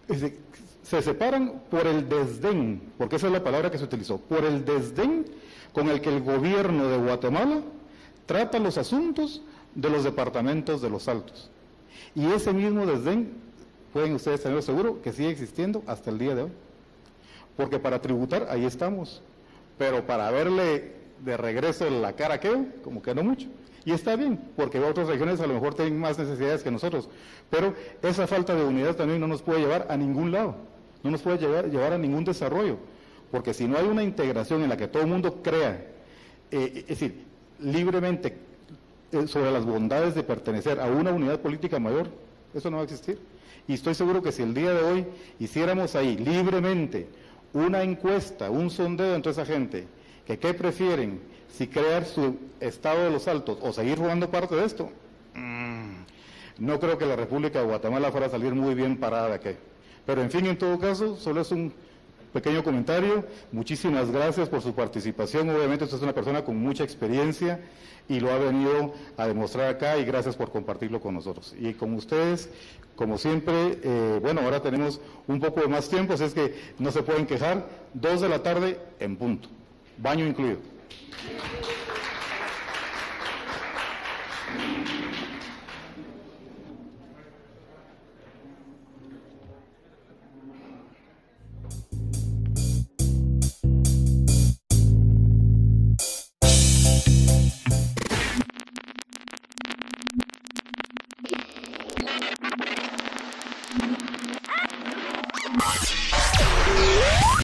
Speaker 3: dice, se separan por el desdén, porque esa es la palabra que se utilizó, por el desdén con el que el gobierno de Guatemala trata los asuntos de los departamentos de los Altos. Y ese mismo desdén, pueden ustedes tener seguro, que sigue existiendo hasta el día de hoy. Porque para tributar, ahí estamos, pero para verle de regreso la cara que como que no mucho. Y está bien, porque otras regiones a lo mejor tienen más necesidades que nosotros, pero esa falta de unidad también no nos puede llevar a ningún lado, no nos puede llevar a ningún desarrollo, porque si no hay una integración en la que todo el mundo crea, es decir, libremente sobre las bondades de pertenecer a una unidad política mayor, eso no va a existir. Y estoy seguro que si el día de hoy hiciéramos ahí libremente una encuesta, un sondeo entre esa gente, que qué prefieren, si crear su estado de los Altos o seguir formando parte de esto, no creo que la República de Guatemala fuera a salir muy bien parada de aquí. Pero en fin, en todo caso, solo es un pequeño comentario. Muchísimas gracias por su participación. Obviamente usted es una persona con mucha experiencia y lo ha venido a demostrar acá, y gracias por compartirlo con nosotros. Y con ustedes, como siempre, bueno, ahora tenemos un poco de más tiempo, así es que no se pueden quejar. 2 de la tarde en punto, baño incluido.
Speaker 6: Ah!